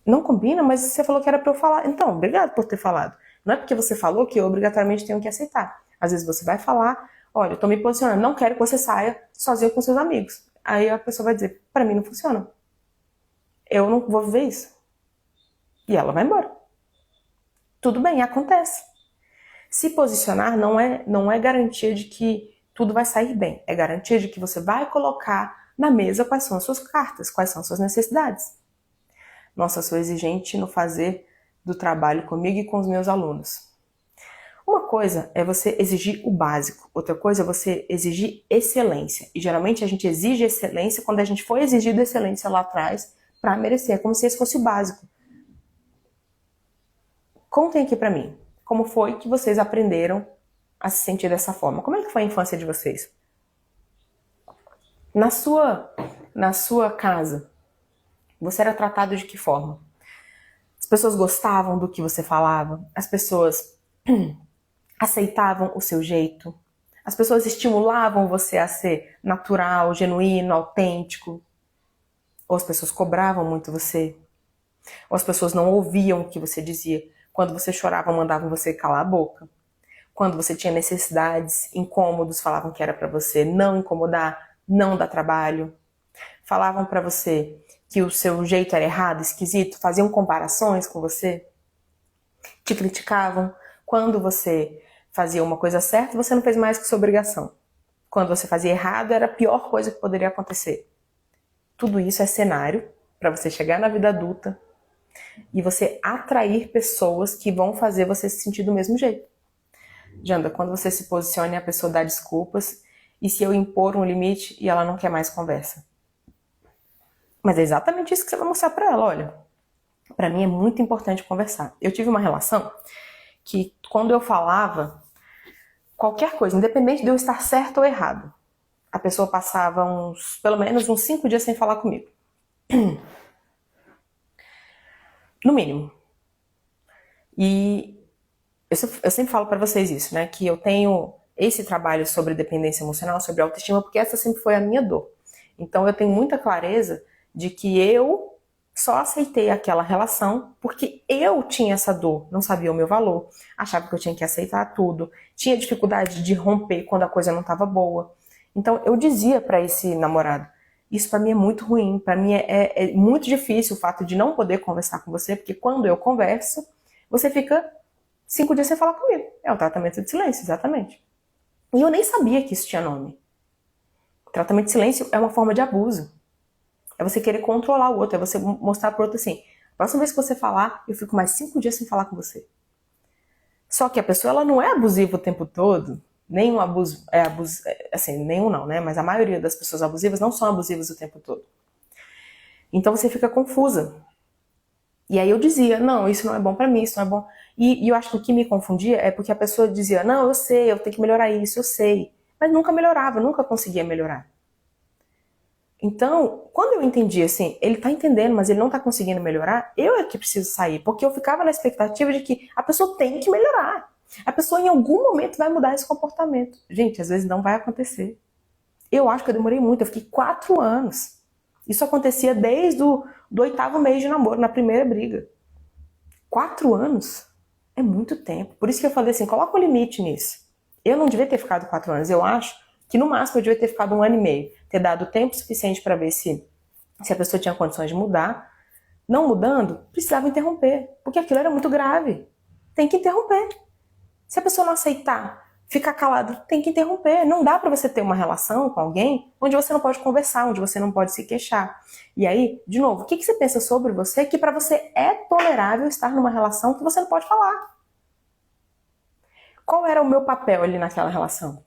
Não combina, mas você falou que era pra eu falar. Então, obrigado por ter falado. Não é porque você falou que eu obrigatoriamente tenho que aceitar. Às vezes você vai falar, olha, eu tô me posicionando, não quero que você saia sozinho com seus amigos. Aí a pessoa vai dizer, pra mim não funciona. Eu não vou viver isso. E ela vai embora. Tudo bem, acontece. Se posicionar não é garantia de que tudo vai sair bem. É garantia de que você vai colocar na mesa quais são as suas cartas, quais são as suas necessidades. Nossa, eu sou exigente no fazer do trabalho comigo e com os meus alunos. Uma coisa é você exigir o básico, outra coisa é você exigir excelência. E geralmente a gente exige excelência quando a gente foi exigido excelência lá atrás pra merecer. É como se esse fosse o básico. Contem aqui pra mim, como foi que vocês aprenderam a se sentir dessa forma? Como é que foi a infância de vocês? Na sua casa, você era tratado de que forma? As pessoas gostavam do que você falava? As pessoas aceitavam o seu jeito? As pessoas estimulavam você a ser natural, genuíno, autêntico? Ou as pessoas cobravam muito você? Ou as pessoas não ouviam o que você dizia? Quando você chorava, mandavam você calar a boca? Quando você tinha necessidades, incômodos, falavam que era pra você não incomodar, não dar trabalho? Falavam pra você que o seu jeito era errado, esquisito? Faziam comparações com você? Te criticavam? Quando você fazia uma coisa certa, você não fez mais que sua obrigação. Quando você fazia errado, era a pior coisa que poderia acontecer. Tudo isso é cenário para você chegar na vida adulta e você atrair pessoas que vão fazer você se sentir do mesmo jeito. Janda, quando você se posiciona e a pessoa dá desculpas, e se eu impor um limite e ela não quer mais conversa? Mas é exatamente isso que você vai mostrar pra ela. Olha, pra mim é muito importante conversar. Eu tive uma relação que quando eu falava qualquer coisa, independente de eu estar certo ou errado, a pessoa passava pelo menos uns 5 dias sem falar comigo. No mínimo. E eu sempre falo pra vocês isso, né? Que eu tenho esse trabalho sobre dependência emocional, sobre autoestima, porque essa sempre foi a minha dor. Então eu tenho muita clareza de que eu só aceitei aquela relação porque eu tinha essa dor, não sabia o meu valor, achava que eu tinha que aceitar tudo, tinha dificuldade de romper quando a coisa não estava boa. Então eu dizia pra esse namorado, isso pra mim é muito ruim, pra mim é muito difícil o fato de não poder conversar com você, porque quando eu converso, você fica 5 dias sem falar comigo. É o tratamento de silêncio, exatamente. E eu nem sabia que isso tinha nome. O tratamento de silêncio é uma forma de abuso. É você querer controlar o outro, é você mostrar pro outro assim, a próxima vez que você falar, eu fico mais 5 dias sem falar com você. Só que a pessoa, ela não é abusiva o tempo todo, nenhum abuso, assim, nenhum não, né? Mas a maioria das pessoas abusivas não são abusivas o tempo todo. Então você fica confusa. E aí eu dizia, não, isso não é bom pra mim, isso não é bom. E eu acho que o que me confundia é porque a pessoa dizia, não, eu sei, eu tenho que melhorar isso, eu sei. Mas nunca melhorava, nunca conseguia melhorar. Então, quando eu entendi assim, ele tá entendendo, mas ele não tá conseguindo melhorar, eu é que preciso sair, porque eu ficava na expectativa de que a pessoa tem que melhorar. A pessoa em algum momento vai mudar esse comportamento. Gente, às vezes não vai acontecer. Eu acho que eu demorei muito, eu fiquei 4 anos. Isso acontecia desde do 8º mês de namoro, na primeira briga. 4 anos é muito tempo. Por isso que eu falei assim, coloca um limite nisso. Eu não devia ter ficado 4 anos, eu acho que no máximo eu devia ter ficado 1 ano e meio. Ter dado tempo suficiente para ver se a pessoa tinha condições de mudar. Não mudando, precisava interromper, porque aquilo era muito grave. Tem que interromper. Se a pessoa não aceitar, ficar calado, tem que interromper. Não dá pra você ter uma relação com alguém onde você não pode conversar, onde você não pode se queixar. E aí, de novo, o que você pensa sobre você que pra você é tolerável estar numa relação que você não pode falar? Qual era o meu papel ali naquela relação?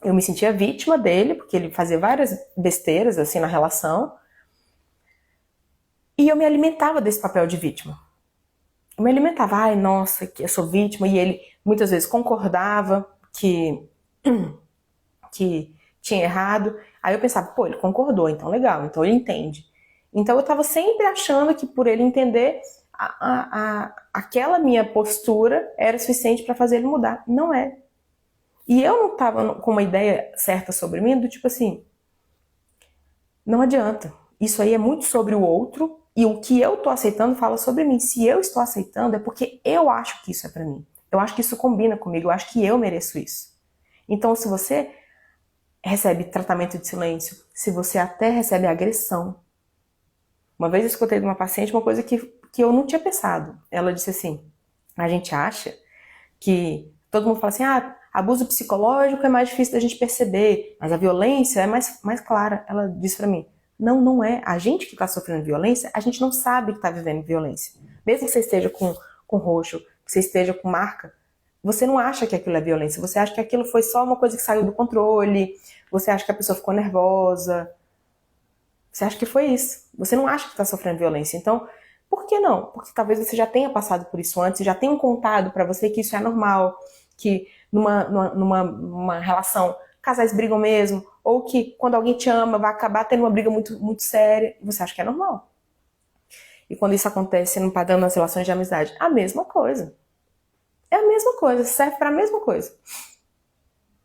Eu me sentia vítima dele, porque ele fazia várias besteiras assim na relação, e eu me alimentava desse papel de vítima. Eu me alimentava, ai, nossa, que eu sou vítima, e ele muitas vezes concordava que tinha errado. Aí eu pensava, pô, ele concordou, então legal, então ele entende. Então eu tava sempre achando que por ele entender, aquela minha postura era suficiente para fazer ele mudar. Não é. E eu não tava com uma ideia certa sobre mim, do tipo assim, não adianta. Isso aí é muito sobre o outro, e o que eu tô aceitando fala sobre mim. Se eu estou aceitando é porque eu acho que isso é pra mim. Eu acho que isso combina comigo, eu acho que eu mereço isso. Então, se você recebe tratamento de silêncio, se você até recebe agressão. Uma vez eu escutei de uma paciente uma coisa que eu não tinha pensado. Ela disse assim, a gente acha que todo mundo fala assim, abuso psicológico é mais difícil da gente perceber, mas a violência é mais clara. Ela disse pra mim, não é. A gente que tá sofrendo violência, a gente não sabe que tá vivendo violência. Mesmo que você esteja com roxo, que você esteja com marca, você não acha que aquilo é violência, você acha que aquilo foi só uma coisa que saiu do controle, você acha que a pessoa ficou nervosa. Você acha que foi isso. Você não acha que está sofrendo violência. Então, por que não? Porque talvez você já tenha passado por isso antes, já tenham contado para você que isso é normal, que numa relação casais brigam mesmo, ou que quando alguém te ama vai acabar tendo uma briga muito, muito séria, e você acha que é normal. E quando isso acontece no padrão nas relações de amizade, a mesma coisa. É a mesma coisa, serve para a mesma coisa.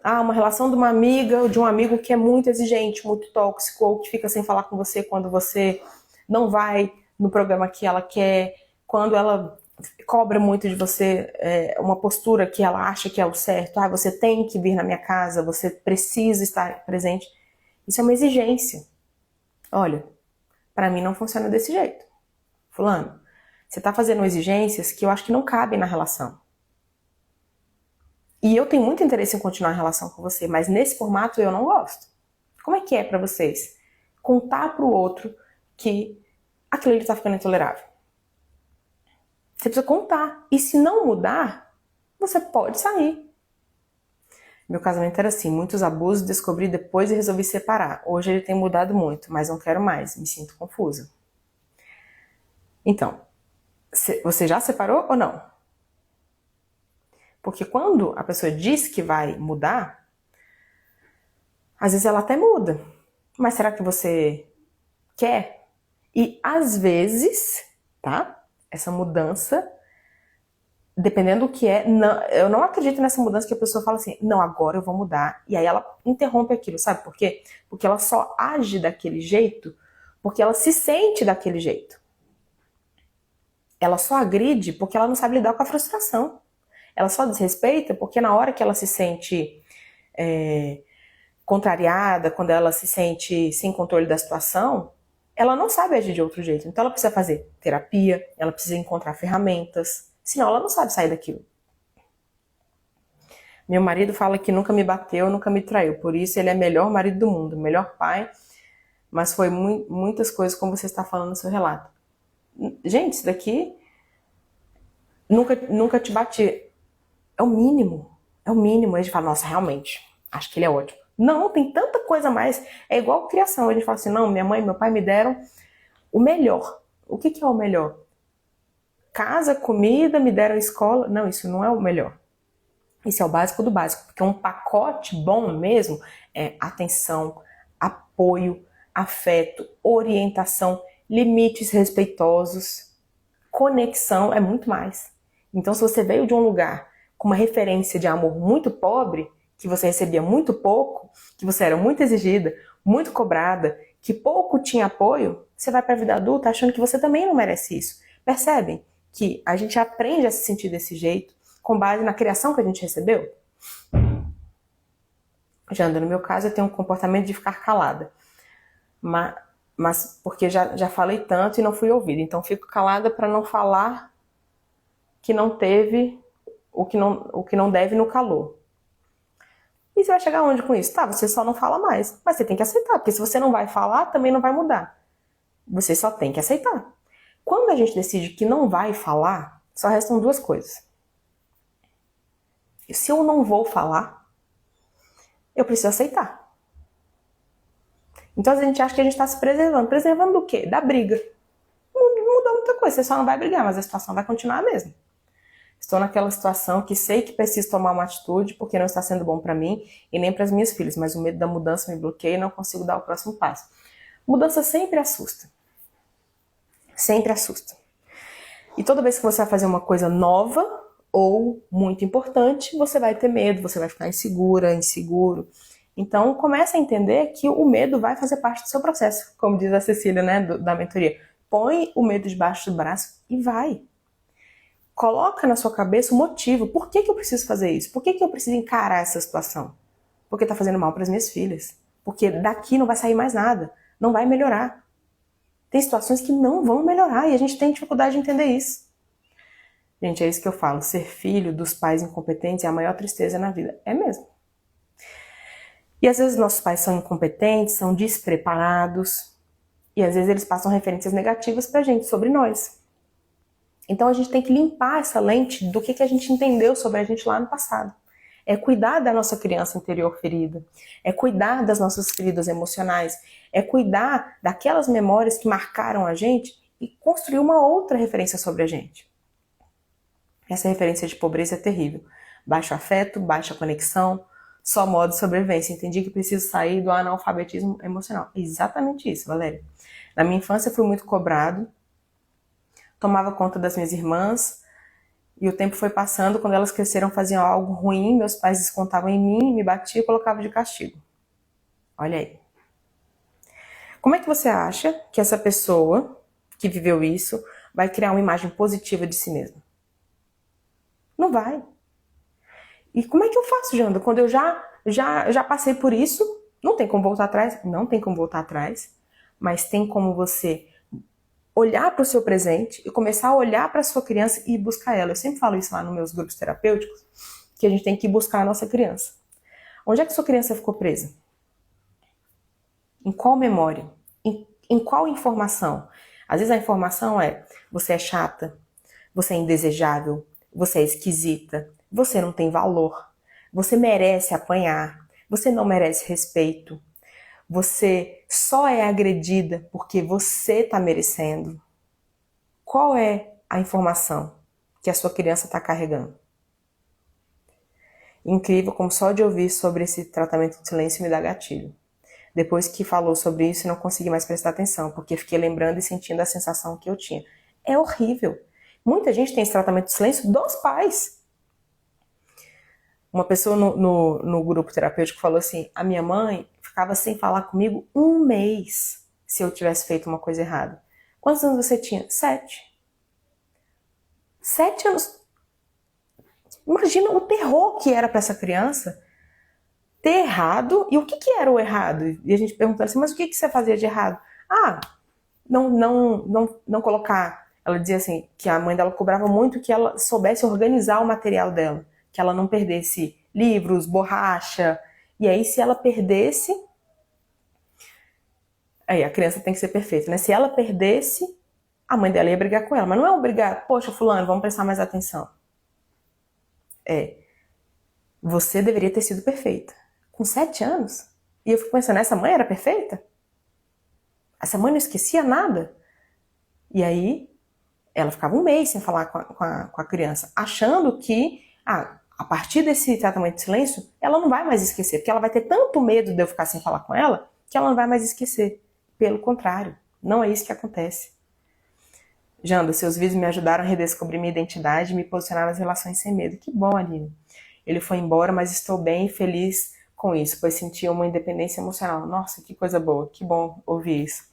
Uma relação de uma amiga ou de um amigo que é muito exigente, muito tóxico, ou que fica sem falar com você quando você não vai no programa que ela quer, quando ela cobra muito de você uma postura que ela acha que é o certo. Você tem que vir na minha casa, você precisa estar presente. Isso é uma exigência. Olha, para mim não funciona desse jeito. Fulano, você tá fazendo exigências que eu acho que não cabem na relação. E eu tenho muito interesse em continuar a relação com você, mas nesse formato eu não gosto. Como é pra vocês contar pro outro que aquilo ali tá ficando intolerável? Você precisa contar. E se não mudar, você pode sair. Meu casamento era assim, muitos abusos, descobri depois e resolvi separar. Hoje ele tem mudado muito, mas não quero mais, me sinto confusa. Então, você já separou ou não? Porque quando a pessoa diz que vai mudar, às vezes ela até muda. Mas será que você quer? E às vezes, tá? Essa mudança, dependendo do que é, eu não acredito nessa mudança que a pessoa fala assim, não, agora eu vou mudar. E aí ela interrompe aquilo, sabe por quê? Porque ela só age daquele jeito porque ela se sente daquele jeito. Ela só agride porque ela não sabe lidar com a frustração. Ela só desrespeita porque na hora que ela se sente contrariada, quando ela se sente sem controle da situação, ela não sabe agir de outro jeito. Então ela precisa fazer terapia, ela precisa encontrar ferramentas, senão ela não sabe sair daquilo. Meu marido fala que nunca me bateu, nunca me traiu, por isso ele é o melhor marido do mundo, melhor pai, mas foi muitas coisas como você está falando no seu relato. Gente, isso daqui nunca te bati. É o mínimo. É o mínimo. A gente fala, nossa, realmente, acho que ele é ótimo. Não, tem tanta coisa a mais. É igual criação. A gente fala assim, não, minha mãe e meu pai me deram o melhor. O que é o melhor? Casa, comida, me deram escola. Não, isso não é o melhor. Isso é o básico do básico. Porque um pacote bom mesmo é atenção, apoio, afeto, orientação, limites respeitosos, conexão, é muito mais. Então, se você veio de um lugar com uma referência de amor muito pobre, que você recebia muito pouco, que você era muito exigida, muito cobrada, que pouco tinha apoio, você vai para a vida adulta achando que você também não merece isso. Percebem que a gente aprende a se sentir desse jeito com base na criação que a gente recebeu? Janda, no meu caso, eu tenho um comportamento de ficar calada. Mas porque já falei tanto e não fui ouvida. Então, fico calada para não falar que não teve o que não deve no calor. E você vai chegar onde com isso? Tá, você só não fala mais. Mas você tem que aceitar, porque se você não vai falar, também não vai mudar. Você só tem que aceitar. Quando a gente decide que não vai falar, só restam duas coisas. Se eu não vou falar, eu preciso aceitar. Então a gente acha que a gente está se preservando. Preservando do quê? Da briga. Não muda muita coisa, você só não vai brigar, mas a situação vai continuar a mesma. Estou naquela situação que sei que preciso tomar uma atitude porque não está sendo bom para mim e nem para as minhas filhas, mas o medo da mudança me bloqueia e não consigo dar o próximo passo. Mudança sempre assusta. Sempre assusta. E toda vez que você vai fazer uma coisa nova ou muito importante, você vai ter medo, você vai ficar insegura, inseguro. Então, comece a entender que o medo vai fazer parte do seu processo. Como diz a Cecília, né, da mentoria. Põe o medo debaixo do braço e vai. Coloca na sua cabeça o motivo. Por que eu preciso fazer isso? Por que eu preciso encarar essa situação? Porque está fazendo mal para as minhas filhas. Porque daqui não vai sair mais nada. Não vai melhorar. Tem situações que não vão melhorar e a gente tem dificuldade de entender isso. Gente, é isso que eu falo. Ser filho dos pais incompetentes é a maior tristeza na vida. É mesmo. E às vezes nossos pais são incompetentes, são despreparados. E às vezes eles passam referências negativas pra gente, sobre nós. Então a gente tem que limpar essa lente do que a gente entendeu sobre a gente lá no passado. é cuidar da nossa criança interior ferida, é cuidar das nossas feridas emocionais, é cuidar daquelas memórias que marcaram a gente e construir uma outra referência sobre a gente. Essa referência de pobreza é terrível. Baixo afeto, baixa conexão, só modo de sobrevivência. Entendi que preciso sair do analfabetismo emocional. É exatamente isso, Valéria. Na minha infância fui muito cobrado, tomava conta das minhas irmãs, e o tempo foi passando, quando elas cresceram, faziam algo ruim, meus pais descontavam em mim, me batiam e colocavam de castigo. Olha aí. Como é que você acha que essa pessoa que viveu isso vai criar uma imagem positiva de si mesma? Não vai. E como é que eu faço, Janda? Quando eu já passei por isso, não tem como voltar atrás? Não tem como voltar atrás, mas tem como você olhar para o seu presente e começar a olhar para a sua criança e buscar ela. Eu sempre falo isso lá nos meus grupos terapêuticos, que a gente tem que buscar a nossa criança. Onde é que sua criança ficou presa? Em qual memória? Em qual informação? Às vezes a informação é: você é chata, você é indesejável, você é esquisita, você não tem valor, você merece apanhar, você não merece respeito, você só é agredida porque você está merecendo. Qual é a informação que a sua criança está carregando? Incrível como só de ouvir sobre esse tratamento de silêncio me dá gatilho. Depois que falou sobre isso, eu não consegui mais prestar atenção, porque fiquei lembrando e sentindo a sensação que eu tinha. É horrível. Muita gente tem esse tratamento de silêncio dos pais. Uma pessoa no grupo terapêutico falou assim: a minha mãe ficava sem falar comigo 1 mês se eu tivesse feito uma coisa errada. Quantos anos você tinha? 7. 7 anos. Imagina o terror que era para essa criança ter errado. E o que era o errado? E a gente perguntando assim: mas o que você fazia de errado? Ah, não colocar. Ela dizia assim, que a mãe dela cobrava muito que ela soubesse organizar o material dela, que ela não perdesse livros, borracha. E aí, se ela perdesse, aí a criança tem que ser perfeita, né? Se ela perdesse, a mãe dela ia brigar com ela. Mas não é obrigar: poxa, fulano, vamos prestar mais atenção. Você deveria ter sido perfeita. Com 7 anos? E eu fico pensando: essa mãe era perfeita? Essa mãe não esquecia nada? E aí, ela ficava 1 mês sem falar com a criança, achando que, a partir desse tratamento de silêncio, ela não vai mais esquecer, porque ela vai ter tanto medo de eu ficar sem falar com ela, que ela não vai mais esquecer. Pelo contrário, não é isso que acontece. Janda, seus vídeos me ajudaram a redescobrir minha identidade e me posicionar nas relações sem medo. Que bom, Aline. Ele foi embora, mas estou bem feliz com isso, pois senti uma independência emocional. Nossa, que coisa boa, que bom ouvir isso.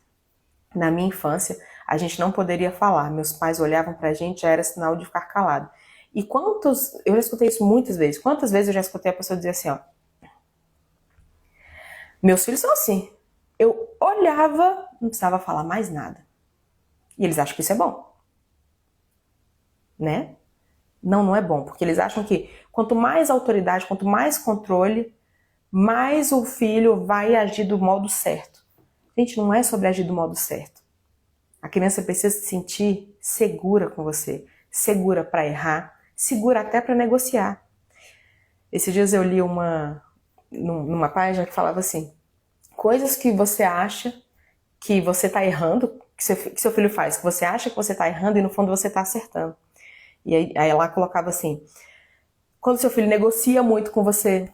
Na minha infância, a gente não poderia falar. Meus pais olhavam pra gente, já era sinal de ficar calado. E eu já escutei isso muitas vezes. Quantas vezes eu já escutei a pessoa dizer assim, ó: meus filhos são assim. Eu olhava, não precisava falar mais nada. E eles acham que isso é bom. Né? Não é bom, porque eles acham que quanto mais autoridade, quanto mais controle, mais o filho vai agir do modo certo. Gente, não é sobre agir do modo certo. A criança precisa se sentir segura com você, segura para errar, segura até para negociar. Esses dias eu li numa página que falava assim: coisas que você acha que você está errando, que seu filho faz, que você acha que você está errando e no fundo você está acertando. E aí ela colocava assim: quando seu filho negocia muito com você,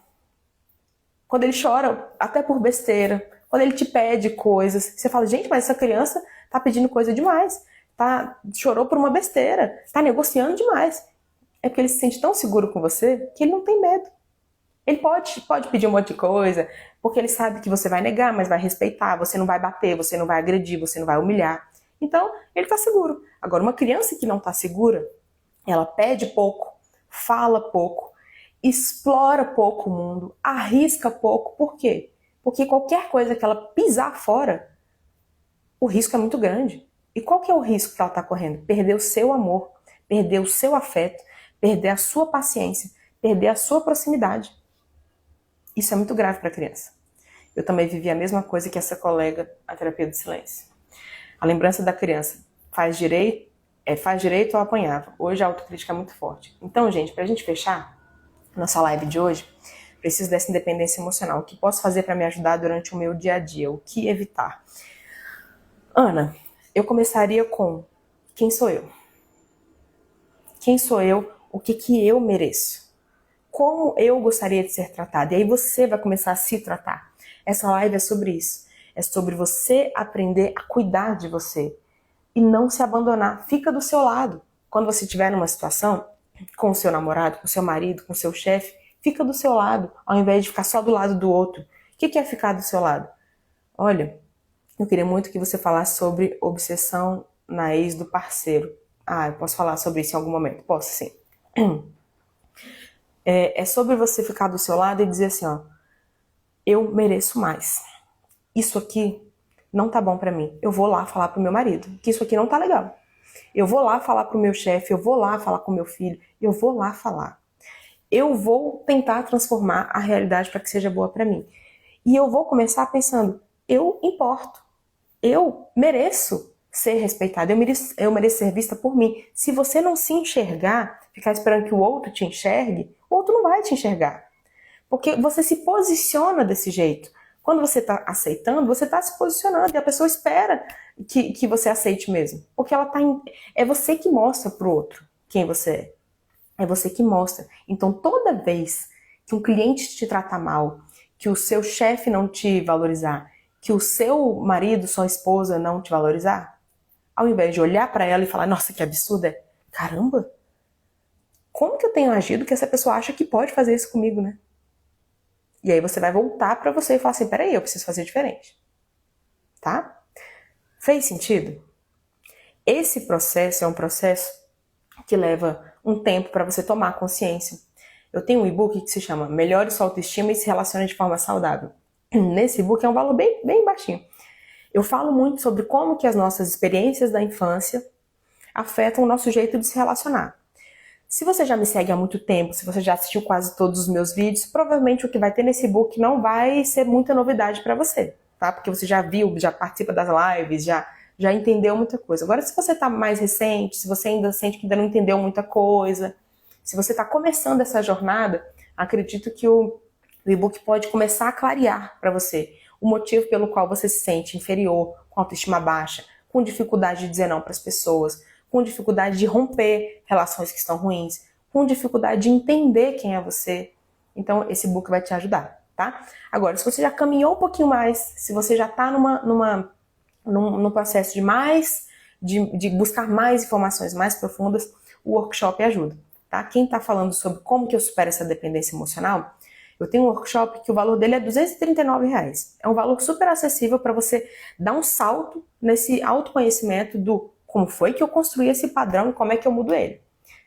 quando ele chora até por besteira, quando ele te pede coisas, você fala: gente, mas essa criança tá pedindo coisa demais, chorou por uma besteira, tá negociando demais. É porque ele se sente tão seguro com você que ele não tem medo. Ele pode pedir um monte de coisa, porque ele sabe que você vai negar, mas vai respeitar, você não vai bater, você não vai agredir, você não vai humilhar. Então, ele tá seguro. Agora, uma criança que não tá segura, ela pede pouco, fala pouco, explora pouco o mundo, arrisca pouco. Por quê? Porque qualquer coisa que ela pisar fora, o risco é muito grande. E qual que é o risco que ela está correndo? Perder o seu amor, perder o seu afeto, perder a sua paciência, perder a sua proximidade. Isso é muito grave para a criança. Eu também vivi a mesma coisa que essa colega, a terapia do silêncio. A lembrança da criança: faz direito ou apanhava. Hoje a autocrítica é muito forte. Então, gente, pra gente fechar, nossa live de hoje. Preciso dessa independência emocional. O que posso fazer para me ajudar durante o meu dia a dia? O que evitar? Ana, eu começaria com quem sou eu? Quem sou eu? O que eu mereço? Como eu gostaria de ser tratada? E aí você vai começar a se tratar. Essa live é sobre isso. É sobre você aprender a cuidar de você e não se abandonar. Fica do seu lado. Quando você estiver numa situação com o seu namorado, com o seu marido, com o seu chefe, fica do seu lado, ao invés de ficar só do lado do outro. O que é ficar do seu lado? Olha, eu queria muito que você falasse sobre obsessão na ex do parceiro. Eu posso falar sobre isso em algum momento? Posso, sim. É sobre você ficar do seu lado e dizer assim, ó, eu mereço mais. Isso aqui não tá bom pra mim. Eu vou lá falar pro meu marido que isso aqui não tá legal. Eu vou lá falar pro meu chefe, eu vou lá falar com meu filho, eu vou lá falar. Eu vou tentar transformar a realidade para que seja boa pra mim. E eu vou começar pensando, eu importo. Eu mereço ser respeitada, eu mereço ser vista por mim. Se você não se enxergar, ficar esperando que o outro te enxergue, o outro não vai te enxergar. Porque você se posiciona desse jeito. Quando você está aceitando, você está se posicionando e a pessoa espera que você aceite mesmo. Porque ela é você que mostra pro outro quem você é. É você que mostra. Então, toda vez que um cliente te tratar mal, que o seu chefe não te valorizar, que o seu marido, sua esposa não te valorizar, ao invés de olhar para ela e falar, nossa, que absurdo é, caramba, como que eu tenho agido que essa pessoa acha que pode fazer isso comigo, né? E aí você vai voltar para você e falar assim, peraí, eu preciso fazer diferente. Tá? Fez sentido? Esse processo é um processo que leva um tempo para você tomar consciência. Eu tenho um e-book que se chama Melhore sua autoestima e se relacione de forma saudável. Nesse e-book é um valor bem baixinho. Eu falo muito sobre como que as nossas experiências da infância afetam o nosso jeito de se relacionar. Se você já me segue há muito tempo, se você já assistiu quase todos os meus vídeos, provavelmente o que vai ter nesse e-book não vai ser muita novidade para você, tá? Porque você já viu, já participa das lives, já entendeu muita coisa. Agora, se você tá mais recente, se você ainda sente que ainda não entendeu muita coisa, se você tá começando essa jornada, acredito que o e-book pode começar a clarear para você o motivo pelo qual você se sente inferior, com autoestima baixa, com dificuldade de dizer não para as pessoas, com dificuldade de romper relações que estão ruins, com dificuldade de entender quem é você. Então, esse book vai te ajudar, tá? Agora, se você já caminhou um pouquinho mais, se você já está num processo de buscar mais informações mais profundas, o workshop ajuda, tá? Quem está falando sobre como que eu supero essa dependência emocional, eu tenho um workshop que o valor dele é R$239. É um valor super acessível para você dar um salto nesse autoconhecimento do como foi que eu construí esse padrão e como é que eu mudo ele.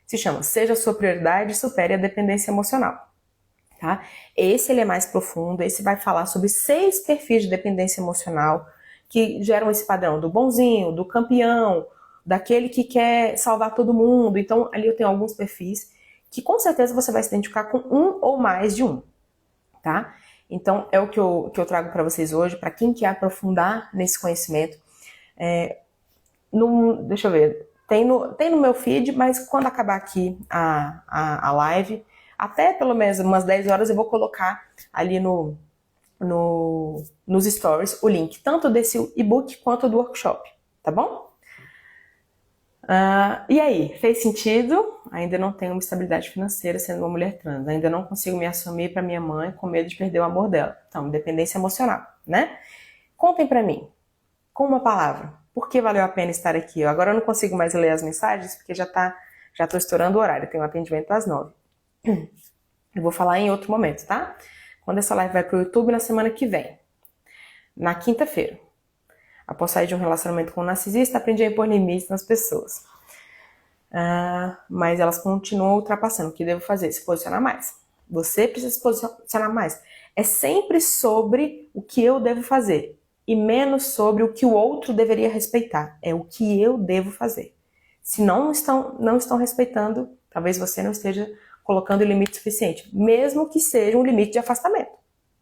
Se chama Seja a Sua Prioridade e Supere a Dependência Emocional. Tá? Esse ele é mais profundo, esse vai falar sobre 6 perfis de dependência emocional que geram esse padrão do bonzinho, do campeão, daquele que quer salvar todo mundo. Então ali eu tenho alguns perfis que com certeza você vai se identificar com um ou mais de um. Tá? Então é o que eu trago para vocês hoje, para quem quer aprofundar nesse conhecimento. Deixa eu ver, tem no meu feed, mas quando acabar aqui a live, até pelo menos umas 10 horas eu vou colocar ali nos stories o link, tanto desse e-book quanto do workshop, tá bom? E aí, fez sentido? Ainda não tenho uma estabilidade financeira sendo uma mulher trans, ainda não consigo me assumir para minha mãe com medo de perder o amor dela. Então, dependência emocional, né? Contem para mim, com uma palavra, por que valeu a pena estar aqui? Agora eu não consigo mais ler as mensagens porque já tô estourando o horário, tenho um atendimento às 9. Eu vou falar em outro momento, tá? Quando essa live vai pro YouTube, na semana que vem, na quinta-feira. Após sair de um relacionamento com um narcisista, aprendi a impor limites nas pessoas. Mas elas continuam ultrapassando. O que devo fazer? Se posicionar mais. Você precisa se posicionar mais. É sempre sobre o que eu devo fazer e menos sobre o que o outro deveria respeitar. É o que eu devo fazer. Se não estão respeitando, talvez você não esteja colocando o limite suficiente, mesmo que seja um limite de afastamento,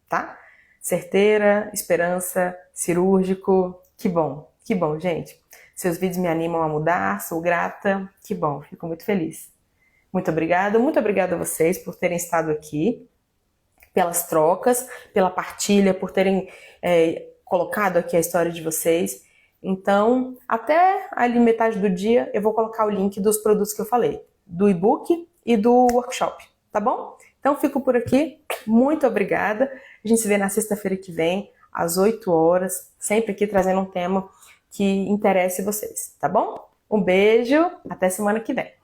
tá? Certeira, esperança, cirúrgico, que bom, gente. Seus vídeos me animam a mudar, sou grata, que bom, fico muito feliz. Muito obrigada a vocês por terem estado aqui, pelas trocas, pela partilha, por terem colocado aqui a história de vocês. Então, até ali metade do dia, eu vou colocar o link dos produtos que eu falei, do e-book e do workshop, tá bom? Então, fico por aqui. Muito obrigada. A gente se vê na sexta-feira que vem, às 8 horas, sempre aqui trazendo um tema que interesse vocês, tá bom? Um beijo, até semana que vem.